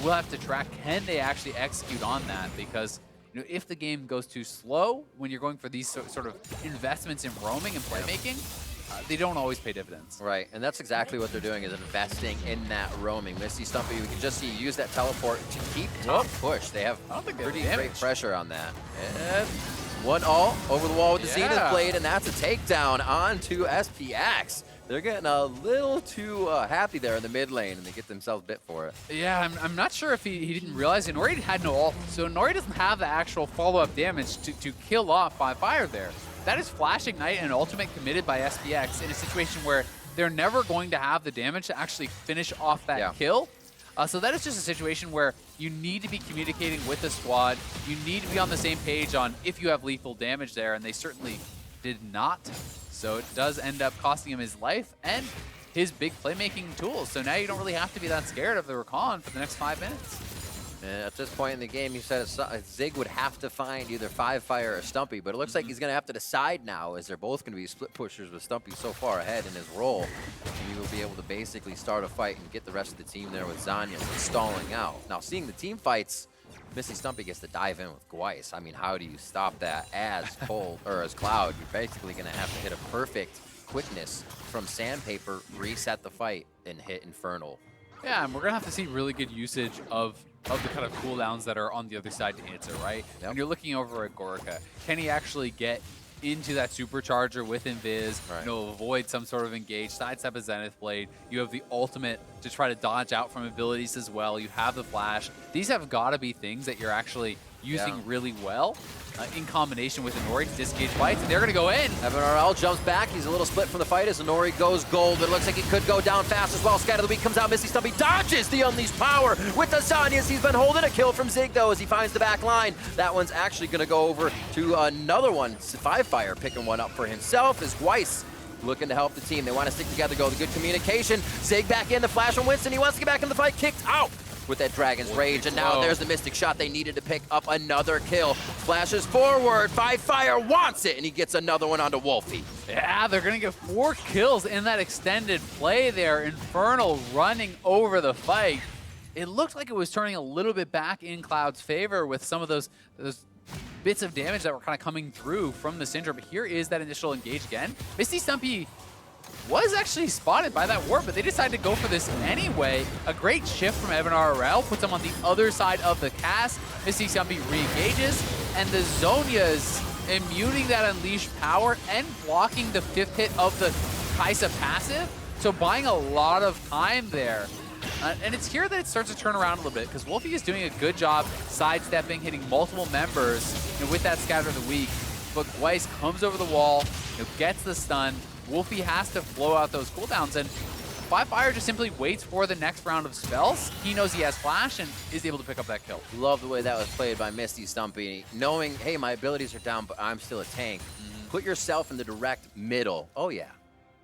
we'll have to track, can they actually execute on that? Because, you know, if the game goes too slow when you're going for these sort of investments in roaming and playmaking, they don't always pay dividends. Right, and that's exactly what they're doing, is investing in that roaming. Misty Stumpy, we can just see use that teleport to keep top push. They have pretty great pressure on that. And 1-0 over the wall with the Zenith Blade, and that's a takedown onto SPX. They're getting a little too happy there in the mid lane, and they get themselves bit for it. Yeah, I'm not sure if he didn't realize it. Nori had no ult, so Nori doesn't have the actual follow-up damage to kill off by fire there. That is Flash Ignite and ultimate committed by SPX in a situation where they're never going to have the damage to actually finish off that kill. So that is just a situation where you need to be communicating with the squad. You need to be on the same page on if you have lethal damage there, and they certainly did not. So it does end up costing him his life and his big playmaking tools. So now you don't really have to be that scared of the Rakan for the next 5 minutes. And at this point in the game, you said Zig would have to find either 5Fire or Stumpy, but it looks like he's going to have to decide now, as they're both going to be split pushers with Stumpy so far ahead in his role. And he will be able to basically start a fight and get the rest of the team there with Zanya stalling out. Now, seeing the team fights, Misty Stumpy gets to dive in with Gweiss. I mean, how do you stop that as Cold or as Cloud? You're basically going to have to hit a perfect quickness from Sandpaper, reset the fight, and hit Infernal. Yeah, and we're going to have to see really good usage of the kind of cooldowns that are on the other side to answer, right? When you're looking over at Gorica, can he actually get into that supercharger with Invis, you know, avoid some sort of engage, sidestep a Zenith Blade. You have the ultimate to try to dodge out from abilities as well. You have the flash. These have got to be things that you're actually using really well in combination with Inori to disengage fights, and they're going to go in. FNRL jumps back. He's a little split from the fight as Inori goes gold. It looks like he could go down fast as well. Scatter the Weak comes out. Misty Stumpy dodges the Unleashed Power with the Zanyas. He's been holding a kill from Zig, though, as he finds the back line. That one's actually going to go over to another one. 5Fire picking one up for himself as Weiss looking to help the team. They want to stick together, go the good communication. Zig back in, the flash from Winston. He wants to get back in the fight, kicked out with that Dragon's Rage, and now there's the Mystic Shot they needed to pick up another kill. Flashes forward, 5Fire wants it, and he gets another one onto Wolfie. Yeah, they're going to get 4 kills in that extended play there. Infernal running over the fight. It looked like it was turning a little bit back in Cloud's favor with some of those bits of damage that were kind of coming through from the Syndrome. But here is that initial engage again. Misty Stumpy was actually spotted by that warp, but they decided to go for this anyway. A great shift from Evan RL puts him on the other side of the cast. Misty Stumpy re-engages, and the Zonia's immuning that Unleashed Power and blocking the 5th hit of the Kai'Sa passive, so buying a lot of time there. And it's here that it starts to turn around a little bit, because Wolfie is doing a good job sidestepping, hitting multiple members, you know, with that Scatter the Weak. But Weiss comes over the wall, you know, gets the stun. Wolfie has to flow out those cooldowns, and 5Fire just simply waits for the next round of spells. He knows he has flash and is able to pick up that kill. Love the way that was played by Misty Stumpy, knowing, hey, my abilities are down, but I'm still a tank. Put yourself in the direct middle. Oh yeah,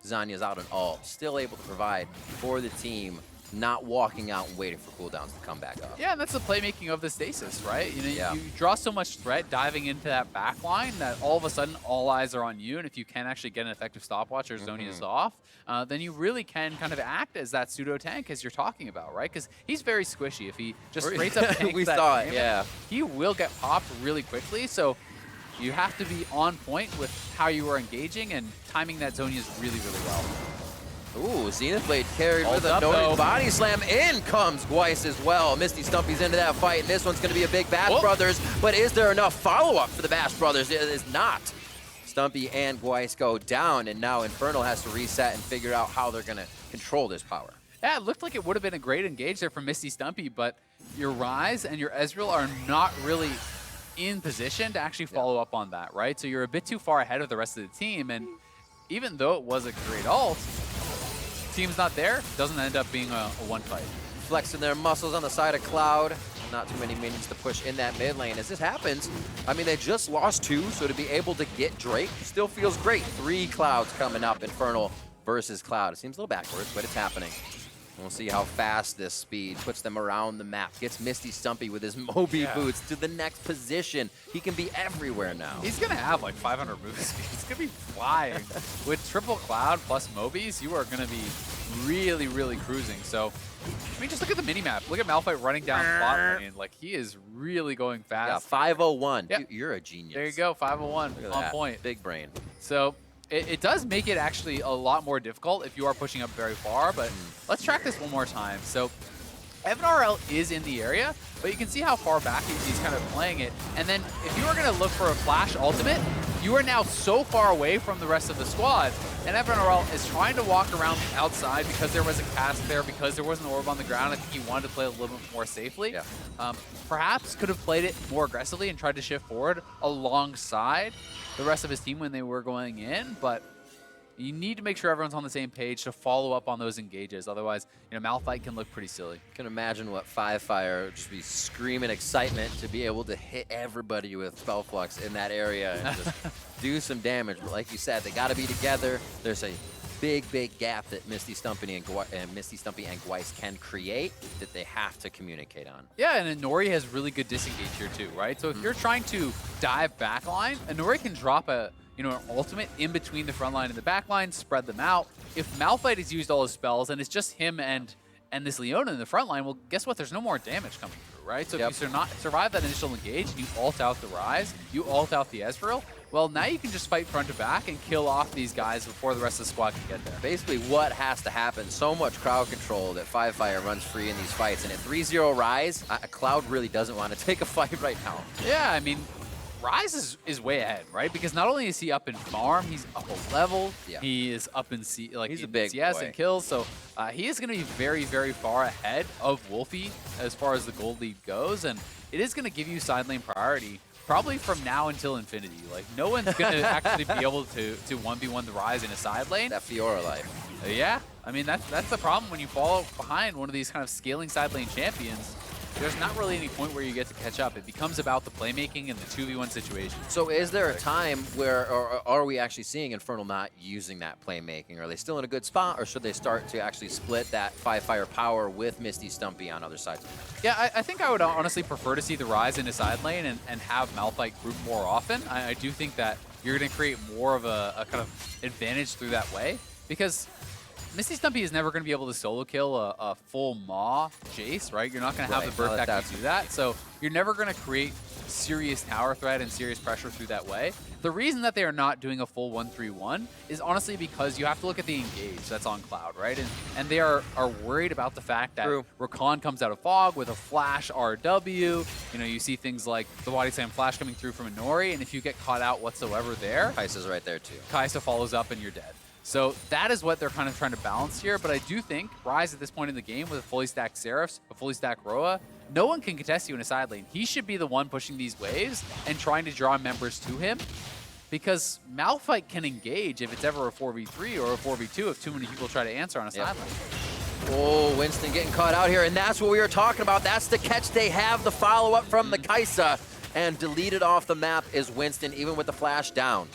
Zanya's out on ult, still able to provide for the team, not walking out and waiting for cooldowns to come back up. Yeah, and that's the playmaking of the stasis, right? You know, you draw so much threat diving into that back line that all of a sudden all eyes are on you, and if you can actually get an effective stopwatch or Zonia's off, then you really can kind of act as that pseudo tank as you're talking about, right? Because he's very squishy. If he just straight up tanks we that saw it, damage, he will get popped really quickly. So you have to be on point with how you are engaging, and timing that Zonia's really, really well. Ooh, Zenith Blade carried with a up, no though. body slam. In comes Gweiss as well. Misty Stumpy's into that fight, and this one's going to be a big Bash Brothers. But is there enough follow-up for the Bash Brothers? It is not. Stumpy and Gweiss go down, and now Infernal has to reset and figure out how they're going to control this power. Yeah, it looked like it would have been a great engage there from Misty Stumpy, but your Ryze and your Ezreal are not really in position to actually follow up on that, right? So you're a bit too far ahead of the rest of the team, and even though it was a great ult, team's not there, doesn't end up being a one fight. Flexing their muscles on the side of Cloud. not too many minions to push in that mid lane. As this happens, I mean, they just lost 2, so to be able to get Drake still feels great. 3 Clouds coming up, Infernal versus Cloud. It seems a little backwards, but it's happening. We'll see how fast this speed puts them around the map. Gets Misty Stumpy with his Moby boots to the next position. He can be everywhere now. He's going to have like 500 move speed. He's going to be flying. With triple Cloud plus Mobies, you are going to be really, really cruising. So, I mean, just look at the minimap. Look at Malphite running down bot lane. Like, he is really going fast. Yeah, 501. Yep. You're a genius. There you go, 501 Look at on that. point. Big brain. So it does make it actually a lot more difficult if you are pushing up very far, but let's track this one more time. So FNRL is in the area, but you can see how far back he's kind of playing it. And then if you are going to look for a flash ultimate, you are now so far away from the rest of the squad, and FNRL is trying to walk around the outside because there was a cast there, because there was an orb on the ground. I think he wanted to play a little bit more safely. Yeah. Perhaps could have played it more aggressively and tried to shift forward alongside the rest of his team when they were going in, but you need to make sure everyone's on the same page to follow up on those engages. Otherwise, you know, Malphite can look pretty silly. You can imagine what Fire would just be screaming excitement to be able to hit everybody with Spell Flux in that area and just do some damage. But like you said, they got to be together. There's a big, big gap that Misty Stumpy and Gweiss can create that they have to communicate on. Yeah, and Inori has really good disengage here too, right? So if you're trying to dive backline, Inori can drop an ultimate in between the front line and the back line, spread them out. If Malphite has used all his spells and it's just him and this Leona in the front line, well, guess what? There's no more damage coming through, right? So if you survive that initial engage and you ult out the Ryze, you ult out the Ezreal, well, now you can just fight front to back and kill off these guys before the rest of the squad can get there. Basically, what has to happen, so much crowd control that Fire runs free in these fights. And at 3-0 Ryze, Cloud really doesn't want to take a fight right now. Yeah, I mean, Ryze is way ahead, right? Because not only is he up in farm, he's up a level. Yeah. He is up in He's a big CS boy. and kills. So he is going to be very, very far ahead of Wolfie as far as the gold lead goes. And it is going to give you side lane priority probably from now until infinity. Like, no one's going to actually be able to 1v1 the Ryze in a side lane. That Fiora life. Yeah, I mean, that's the problem when you fall behind one of these kind of scaling side lane champions. There's not really any point where you get to catch up. It becomes about the playmaking and the 2v1 situation. So is there a time where, or are we actually seeing Infernal not using that playmaking? Are they still in a good spot, or should they start to actually split that Fire power with Misty Stumpy on other sides? Yeah, I think I would honestly prefer to see the Ryze in a side lane and have Malphite group more often. I do think that you're going to create more of a kind of advantage through that way, because Misty Stumpy is never going to be able to solo kill a full Maw Jace, right? You're not going to have the bird that can do that. So you're never going to create serious tower threat and serious pressure through that way. The reason that they are not doing a full 1-3-1 is honestly because you have to look at the engage that's on Cloud, right? And they are worried about the fact that Rakan comes out of Fog with a flash RW. You know, you see things like the Body Slam flash coming through from Inori, and if you get caught out whatsoever there, Kai'Sa's right there too. Kai'Sa follows up and you're dead. So that is what they're kind of trying to balance here, but I do think Ryze at this point in the game with a fully stacked Seraphs, a fully stacked Roa, no one can contest you in a side lane. He should be the one pushing these waves and trying to draw members to him, because Malphite can engage if it's ever a 4v3 or a 4v2 if too many people try to answer on a side lane. Oh, Winston getting caught out here, and that's what we were talking about. That's the catch. They have the follow-up from the Kai'Sa, and deleted off the map is Winston, even with the flash down.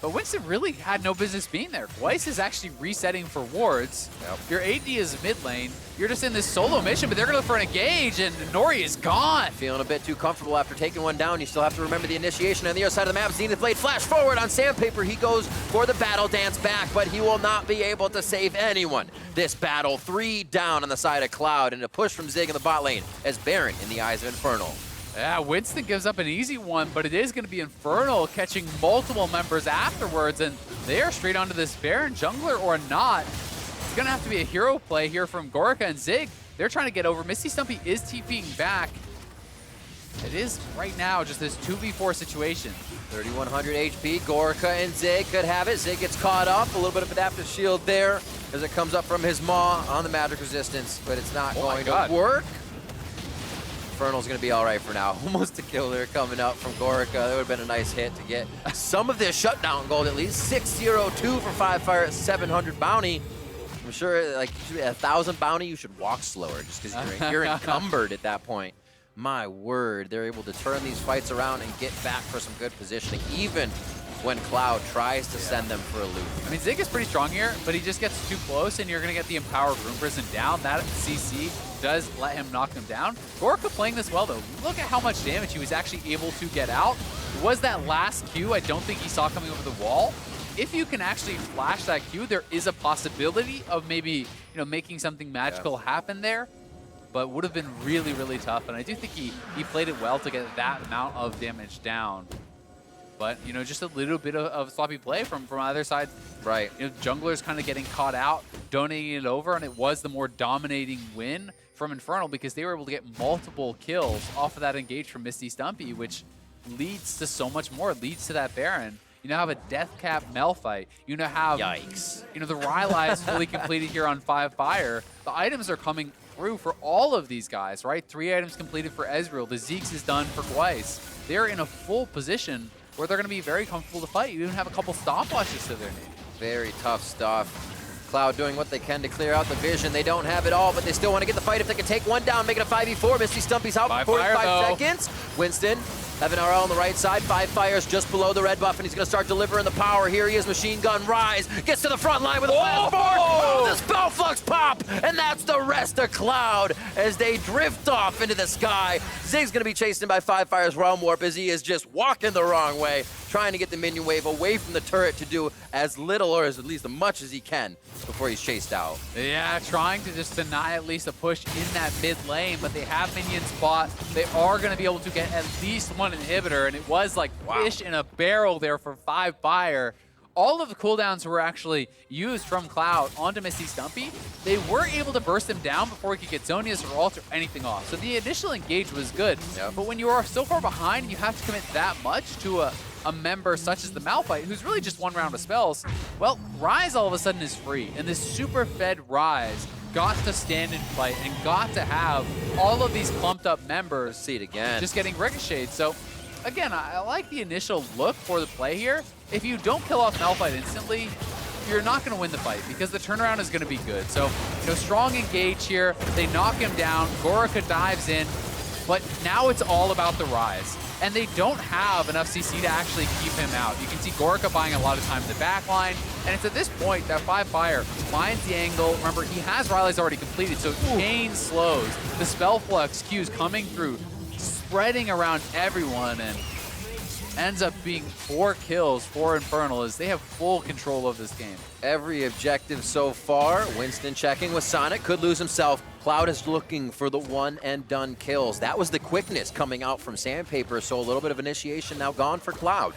But Winston really had no business being there. Gweiss is actually resetting for wards. Your AD is mid lane. You're just in this solo mission, but they're going to look for an engage, and Nori is gone. Feeling a bit too comfortable after taking one down. You still have to remember the initiation on the other side of the map. Zenith Blade flash forward on Sandpaper. He goes for the battle dance back, but he will not be able to save anyone. This battle, 3 down on the side of Cloud, and a push from Zig in the bot lane as Baron in the eyes of Infernal. Yeah, Winston gives up an easy one, but it is going to be Infernal catching multiple members afterwards, and they are straight onto this Baron, jungler or not. It's going to have to be a hero play here from Gorica and Zig. They're trying to get over. Misty Stumpy is TPing back. It is right now just this 2v4 situation. 3,100 HP, Gorica and Zig could have it. Zig gets caught up, a little bit of adaptive shield there as it comes up from his maw on the magic resistance, but it's not going to work. Infernal's going to be all right for now. Almost a kill there coming up from Gorica. That would have been a nice hit to get some of this shutdown gold at least. 602 for Fire at 700 bounty. I'm sure like 1,000 bounty, you should walk slower just because you're encumbered at that point. my word, they're able to turn these fights around and get back for some good positioning, even when Cloud tries to send them for a loop. I mean, Zig is pretty strong here, but he just gets too close, and you're going to get the Empowered Room Prison down. That CC does let him knock him down. Gorka playing this well, though. Look at how much damage he was actually able to get out. Was that last Q I don't think he saw coming over the wall. If you can actually flash that Q, there is a possibility of maybe making something magical happen there, but would have been really, really tough. And I do think he played it well to get that amount of damage down. But, just a little bit of sloppy play from either side. Right. Jungler's kind of getting caught out, donating it over, and it was the more dominating win from Infernal because they were able to get multiple kills off of that engage from Misty Stumpy, which leads to so much more. It leads to that Baron. You now have a death cap Mel fight. You now have, Yikes. The Rylai is fully completed here on 5Fire. The items are coming through for all of these guys, right? 3 items completed for Ezreal. The Zeke's is done for Gweiss. They're in a full position where they're going to be very comfortable to fight. You even have a couple stopwatches to their name. Very tough stuff. Cloud doing what they can to clear out the vision. They don't have it all, but they still want to get the fight. If they can take one down, make it a 5v4. Misty Stumpy's out for 45 seconds. Winston, having RL on the right side. 5Fire's just below the red buff, and he's going to start delivering the power. Here he is, Machine Gun Rise. Gets to the front line with a fast forward. Oh, the Spell Flux pop! And that's the rest of Cloud as they drift off into the sky. Zig's going to be chased in by 5Fire's Realm Warp as he is just walking the wrong way, trying to get the minion wave away from the turret to do as little or as at least as much as he can before he's chased out. Yeah, trying to just deny at least a push in that mid lane, but they have minion spot. They are going to be able to get at least one inhibitor, and it was like fish in a barrel there for 5Fire. All of the cooldowns were actually used from Cloud onto Misty Stumpy. They were able to burst him down before he could get Zhonya's or ult or anything off. So the initial engage was good, but when you are so far behind and you have to commit that much to a member such as the Malphite, who's really just one round of spells, well, Ryze all of a sudden is free, and this super fed Ryze got to stand and fight and got to have all of these clumped up members See it again. just getting ricocheted. So again, I like the initial look for the play here. If you don't kill off Malphite instantly, you're not going to win the fight because the turnaround is going to be good. So, strong engage here. They knock him down. Gorica dives in, but now it's all about the Ryze. And they don't have enough CC to actually keep him out. You can see Gorica buying a lot of time in the back line, and it's at this point that 5Fire finds the angle. Remember, he has Rylai's already completed, so chain slows. The Spell Flux Q's coming through, spreading around everyone, and ends up being 4 kills for Infernal as they have full control of this game. Every objective so far. Winston checking with Sonic, could lose himself. Cloud is looking for the one and done kills. That was the quickness coming out from Sandpaper, so a little bit of initiation now gone for Cloud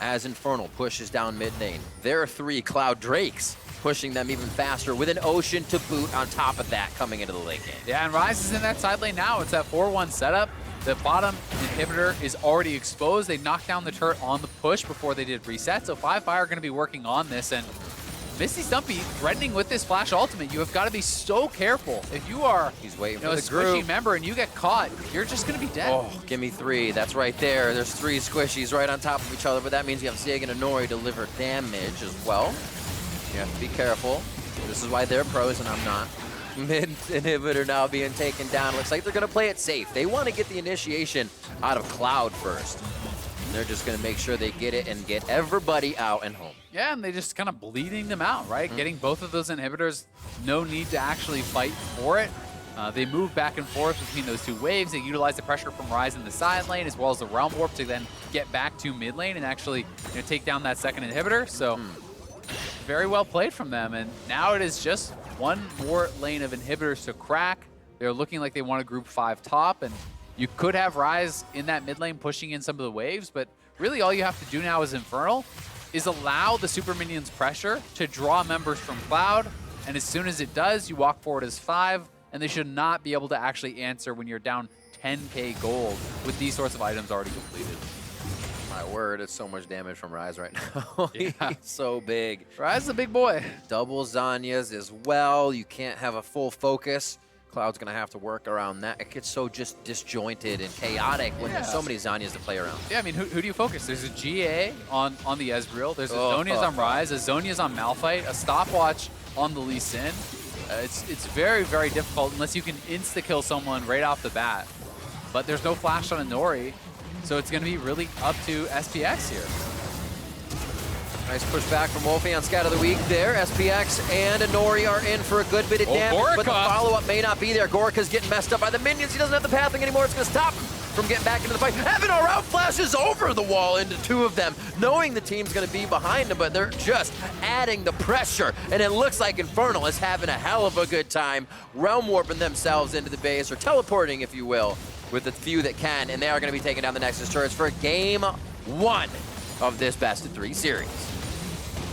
as Infernal pushes down mid lane. There are 3 Cloud Drakes pushing them even faster with an Ocean to boot on top of that coming into the late game. Yeah, and Ryze is in that side lane now. It's that 4-1 setup. The bottom inhibitor is already exposed. They knocked down the turret on the push before they did reset, so 5Fire are going to be working on this, and Misty Stumpy threatening with this flash ultimate. You have got to be so careful. If you are He's waiting for a the squishy group. member and you get caught, you're just going to be dead. Oh, give me 3. That's right there. There's 3 squishies right on top of each other, but that means you have Zig and Inori deliver damage as well. You have to be careful. This is why they're pros and I'm not. Mid inhibitor now being taken down. Looks like they're going to play it safe. They want to get the initiation out of Cloud first. And they're just going to make sure they get it and get everybody out and home. Yeah, and they just kind of bleeding them out, right? Getting both of those inhibitors, no need to actually fight for it. They move back and forth between those 2 waves. They utilize the pressure from Ryze in the side lane as well as the Realm Warp to then get back to mid lane and actually take down that second inhibitor. So very well played from them. And now it is just one more lane of inhibitors to crack. They're looking like they want to group 5 top, and you could have Ryze in that mid lane pushing in some of the waves, but really all you have to do now as Infernal is allow the super minions pressure to draw members from Cloud, and as soon as it does, you walk forward as 5, and they should not be able to actually answer when you're down 10k gold with these sorts of items already completed. My word, it's so much damage from Ryze right now. Yeah. He's so big. Ryze is a big boy. Double Zhonya's as well. You can't have a full focus. Cloud's going to have to work around that. It gets so just disjointed and chaotic when there's so many Zhonya's to play around. Yeah, I mean, who do you focus? There's a GA on the Ezreal. There's a Zhonya's on Ryze, a Zhonya's on Malphite, a stopwatch on the Lee Sin. It's very, very difficult unless you can insta-kill someone right off the bat. but there's no flash on Inori, so it's going to be really up to SPX here. Nice pushback from Wolfie on Scout of the Week there. SPX and Inori are in for a good bit of damage, but the follow-up may not be there. Gorka's getting messed up by the minions. He doesn't have the pathing anymore. It's going to stop him from getting back into the fight. Evanor out flashes over the wall into two of them, knowing the team's going to be behind him, but they're just adding the pressure. And it looks like Infernal is having a hell of a good time realm warping themselves into the base, or teleporting, if you will, with the few that can. And they are going to be taking down the Nexus turrets for game 1 of this best-of-3 series.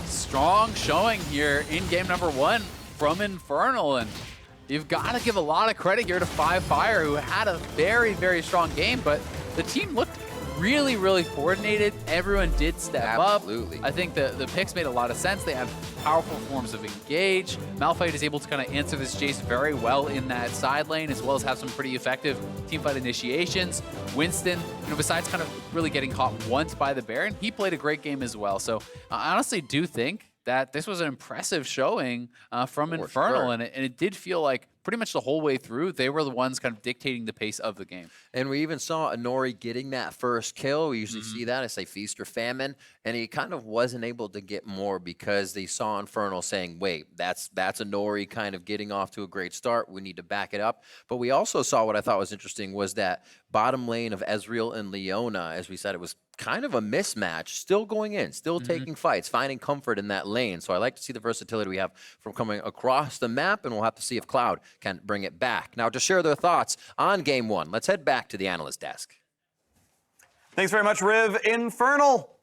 Strong showing here in game number 1 from Infernal, and you've got to give a lot of credit here to FLICKR, who had a very, very strong game, but the team looked really, really coordinated. Everyone did step Absolutely. up. I think the picks made a lot of sense. They have powerful forms of engage. Malphite is able to kind of answer this Jace very well in that side lane, as well as have some pretty effective teamfight initiations. Winston, besides kind of really getting caught once by the Baron, he played a great game as well. So I honestly do think that this was an impressive showing from Infernal, sure. and it did feel like pretty much the whole way through, they were the ones kind of dictating the pace of the game. And we even saw Inori getting that first kill. We usually see that. I say feast or famine. And he kind of wasn't able to get more because they saw Infernal saying, wait, that's Inori kind of getting off to a great start. We need to back it up. But we also saw what I thought was interesting was that bottom lane of Ezreal and Leona, as we said, it was kind of a mismatch, still going in, still taking fights, finding comfort in that lane. So I like to see the versatility we have from coming across the map, and we'll have to see if Cloud can bring it back. Now, to share their thoughts on game 1, let's head back to the analyst desk. Thanks very much, Riv. Infernal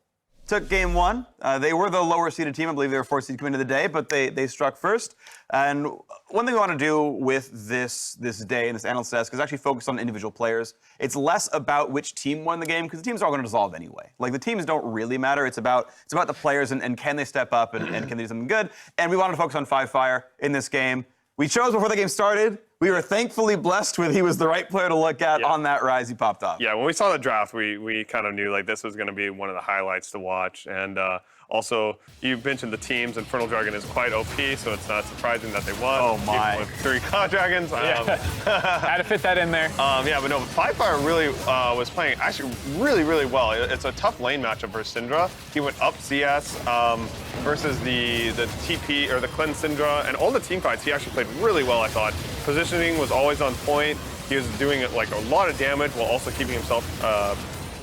took game 1. They were the lower seeded team. I believe they were 4th seed coming into the day, but they struck first. And one thing we want to do with this day and this analyst desk is actually focus on individual players. It's less about which team won the game, because the teams are all going to dissolve anyway. Like, the teams don't really matter. It's about the players and can they step up and can they do something good. And we wanted to focus on FLICKR in this game. We chose before the game started. We were thankfully blessed with he was the right player to look at on that rise. He popped off. Yeah, when we saw the draft, we kind of knew like this was going to be one of the highlights to watch. And also, you mentioned the teams. Infernal Dragon is quite OP, so it's not surprising that they won. Oh my! With 3 Cloud Dragons. Had to fit that in there. Yeah, but no, FLICKR really was playing actually really, really well. It's a tough lane matchup for Syndra. He went up CS versus the TP or the cleanse Syndra, and all the team fights he actually played really well. I thought positioning was always on point. He was doing like a lot of damage while also keeping himself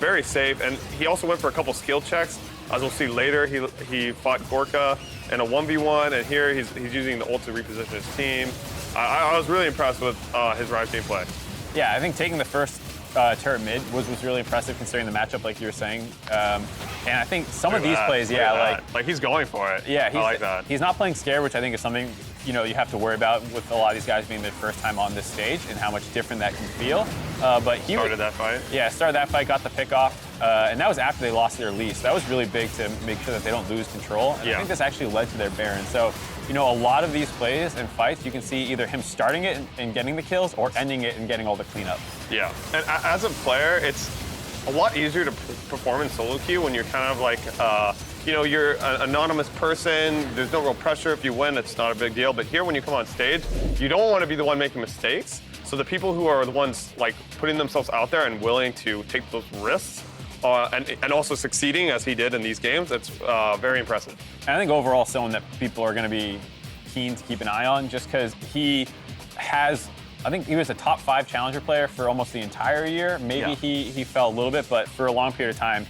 very safe, and he also went for a couple skill checks. As we'll see later, he fought Gorka in a 1v1, and here he's using the ult to reposition his team. I was really impressed with his Rise gameplay. Yeah, I think taking the first turret mid was really impressive considering the matchup, like you were saying. And I think some of these plays, like he's going for it. Yeah, I like that. He's not playing scared, which I think is something you have to worry about with a lot of these guys being their first time on this stage and how much different that can feel. But he started that fight. Yeah, started that fight, got the pick off, and that was after they lost their lead. So that was really big to make sure that they don't lose control. And I think this actually led to their Baron. So a lot of these plays and fights, you can see either him starting it and getting the kills or ending it and getting all the cleanup. Yeah, and as a player, it's a lot easier to perform in solo queue when you're kind of like, you're an anonymous person. There's no real pressure. If you win, it's not a big deal. But here, when you come on stage, you don't want to be the one making mistakes. So the people who are the ones like putting themselves out there and willing to take those risks and also succeeding as he did in these games, it's very impressive. And I think overall someone that people are going to be keen to keep an eye on just because he has, I think he was a top 5 challenger player for almost the entire year. Maybe he fell a little bit, but for a long period of time,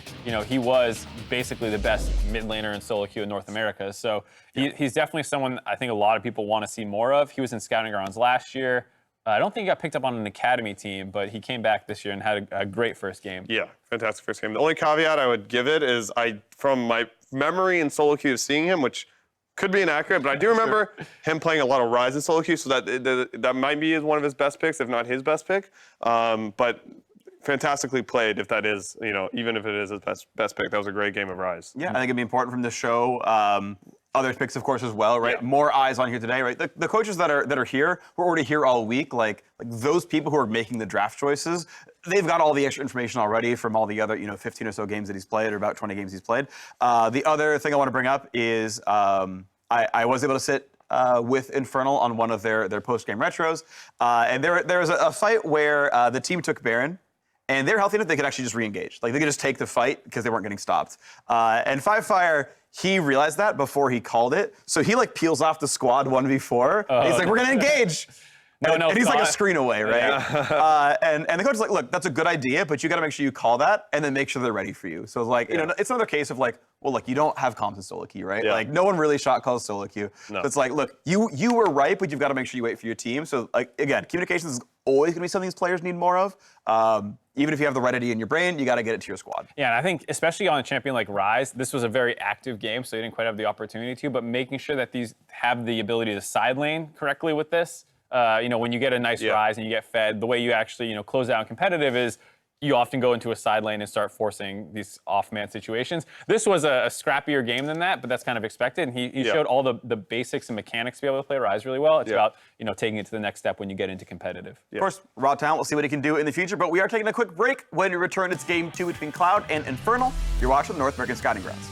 he was basically the best mid laner in solo queue in North America. So he's definitely someone I think a lot of people want to see more of. He was in scouting grounds last year. I don't think he got picked up on an academy team, but he came back this year and had a great first game. Yeah, fantastic first game. The only caveat I would give it is from my memory in solo queue of seeing him, which could be inaccurate, but I do remember him playing a lot of Rise in solo queue, so that might be one of his best picks, if not his best pick. But fantastically played, if that is, even if it is his best pick. That was a great game of Rise. Yeah, I think it'd be important from this show. Other picks, of course, as well, right? Yeah. More eyes on here today, right? The coaches that are here, who are already here all week, like those people who are making the draft choices, they've got all the extra information already from all the other, 15 or so games that he's played, or about 20 games he's played. The other thing I want to bring up is I was able to sit with Infernal on one of their post-game retros, and there was a fight where the team took Baron. and they're healthy enough they could actually just re-engage. Like they could just take the fight because they weren't getting stopped. And FiveFire, he realized that before he called it, so he like peels off the squad 1v4. He's like, we're gonna engage. And he's like a screen away, right? Yeah. And the coach is like, look, that's a good idea, but you got to make sure you call that and then make sure they're ready for you. So it's like, you know, it's another case of like, well, look, you don't have comms in solo queue, right? Yeah. Like no one really shot calls solo queue. No. So it's like, look, you were right, but you've got to make sure you wait for your team. So like again, communications is always going to be something these players need more of. Even if you have the right idea in your brain, you got to get it to your squad. Yeah, and I think especially on a champion like Rise, this was a very active game, so you didn't quite have the opportunity to. But making sure that these have the ability to side lane correctly with this. You know, when you get a nice Rise and you get fed, the way you actually, you know, close out competitive is you often go into a side lane and start forcing these off-man situations. This was a scrappier game than that, but that's kind of expected. And he showed all the basics and mechanics to be able to play Rise really well. It's about, you know, taking it to the next step when you get into competitive. Of course, raw talent, we'll see what he can do in the future, but we are taking a quick break. When we return, it's game 2 between Cloud and Infernal. You're watching the North American Scouting Grounds.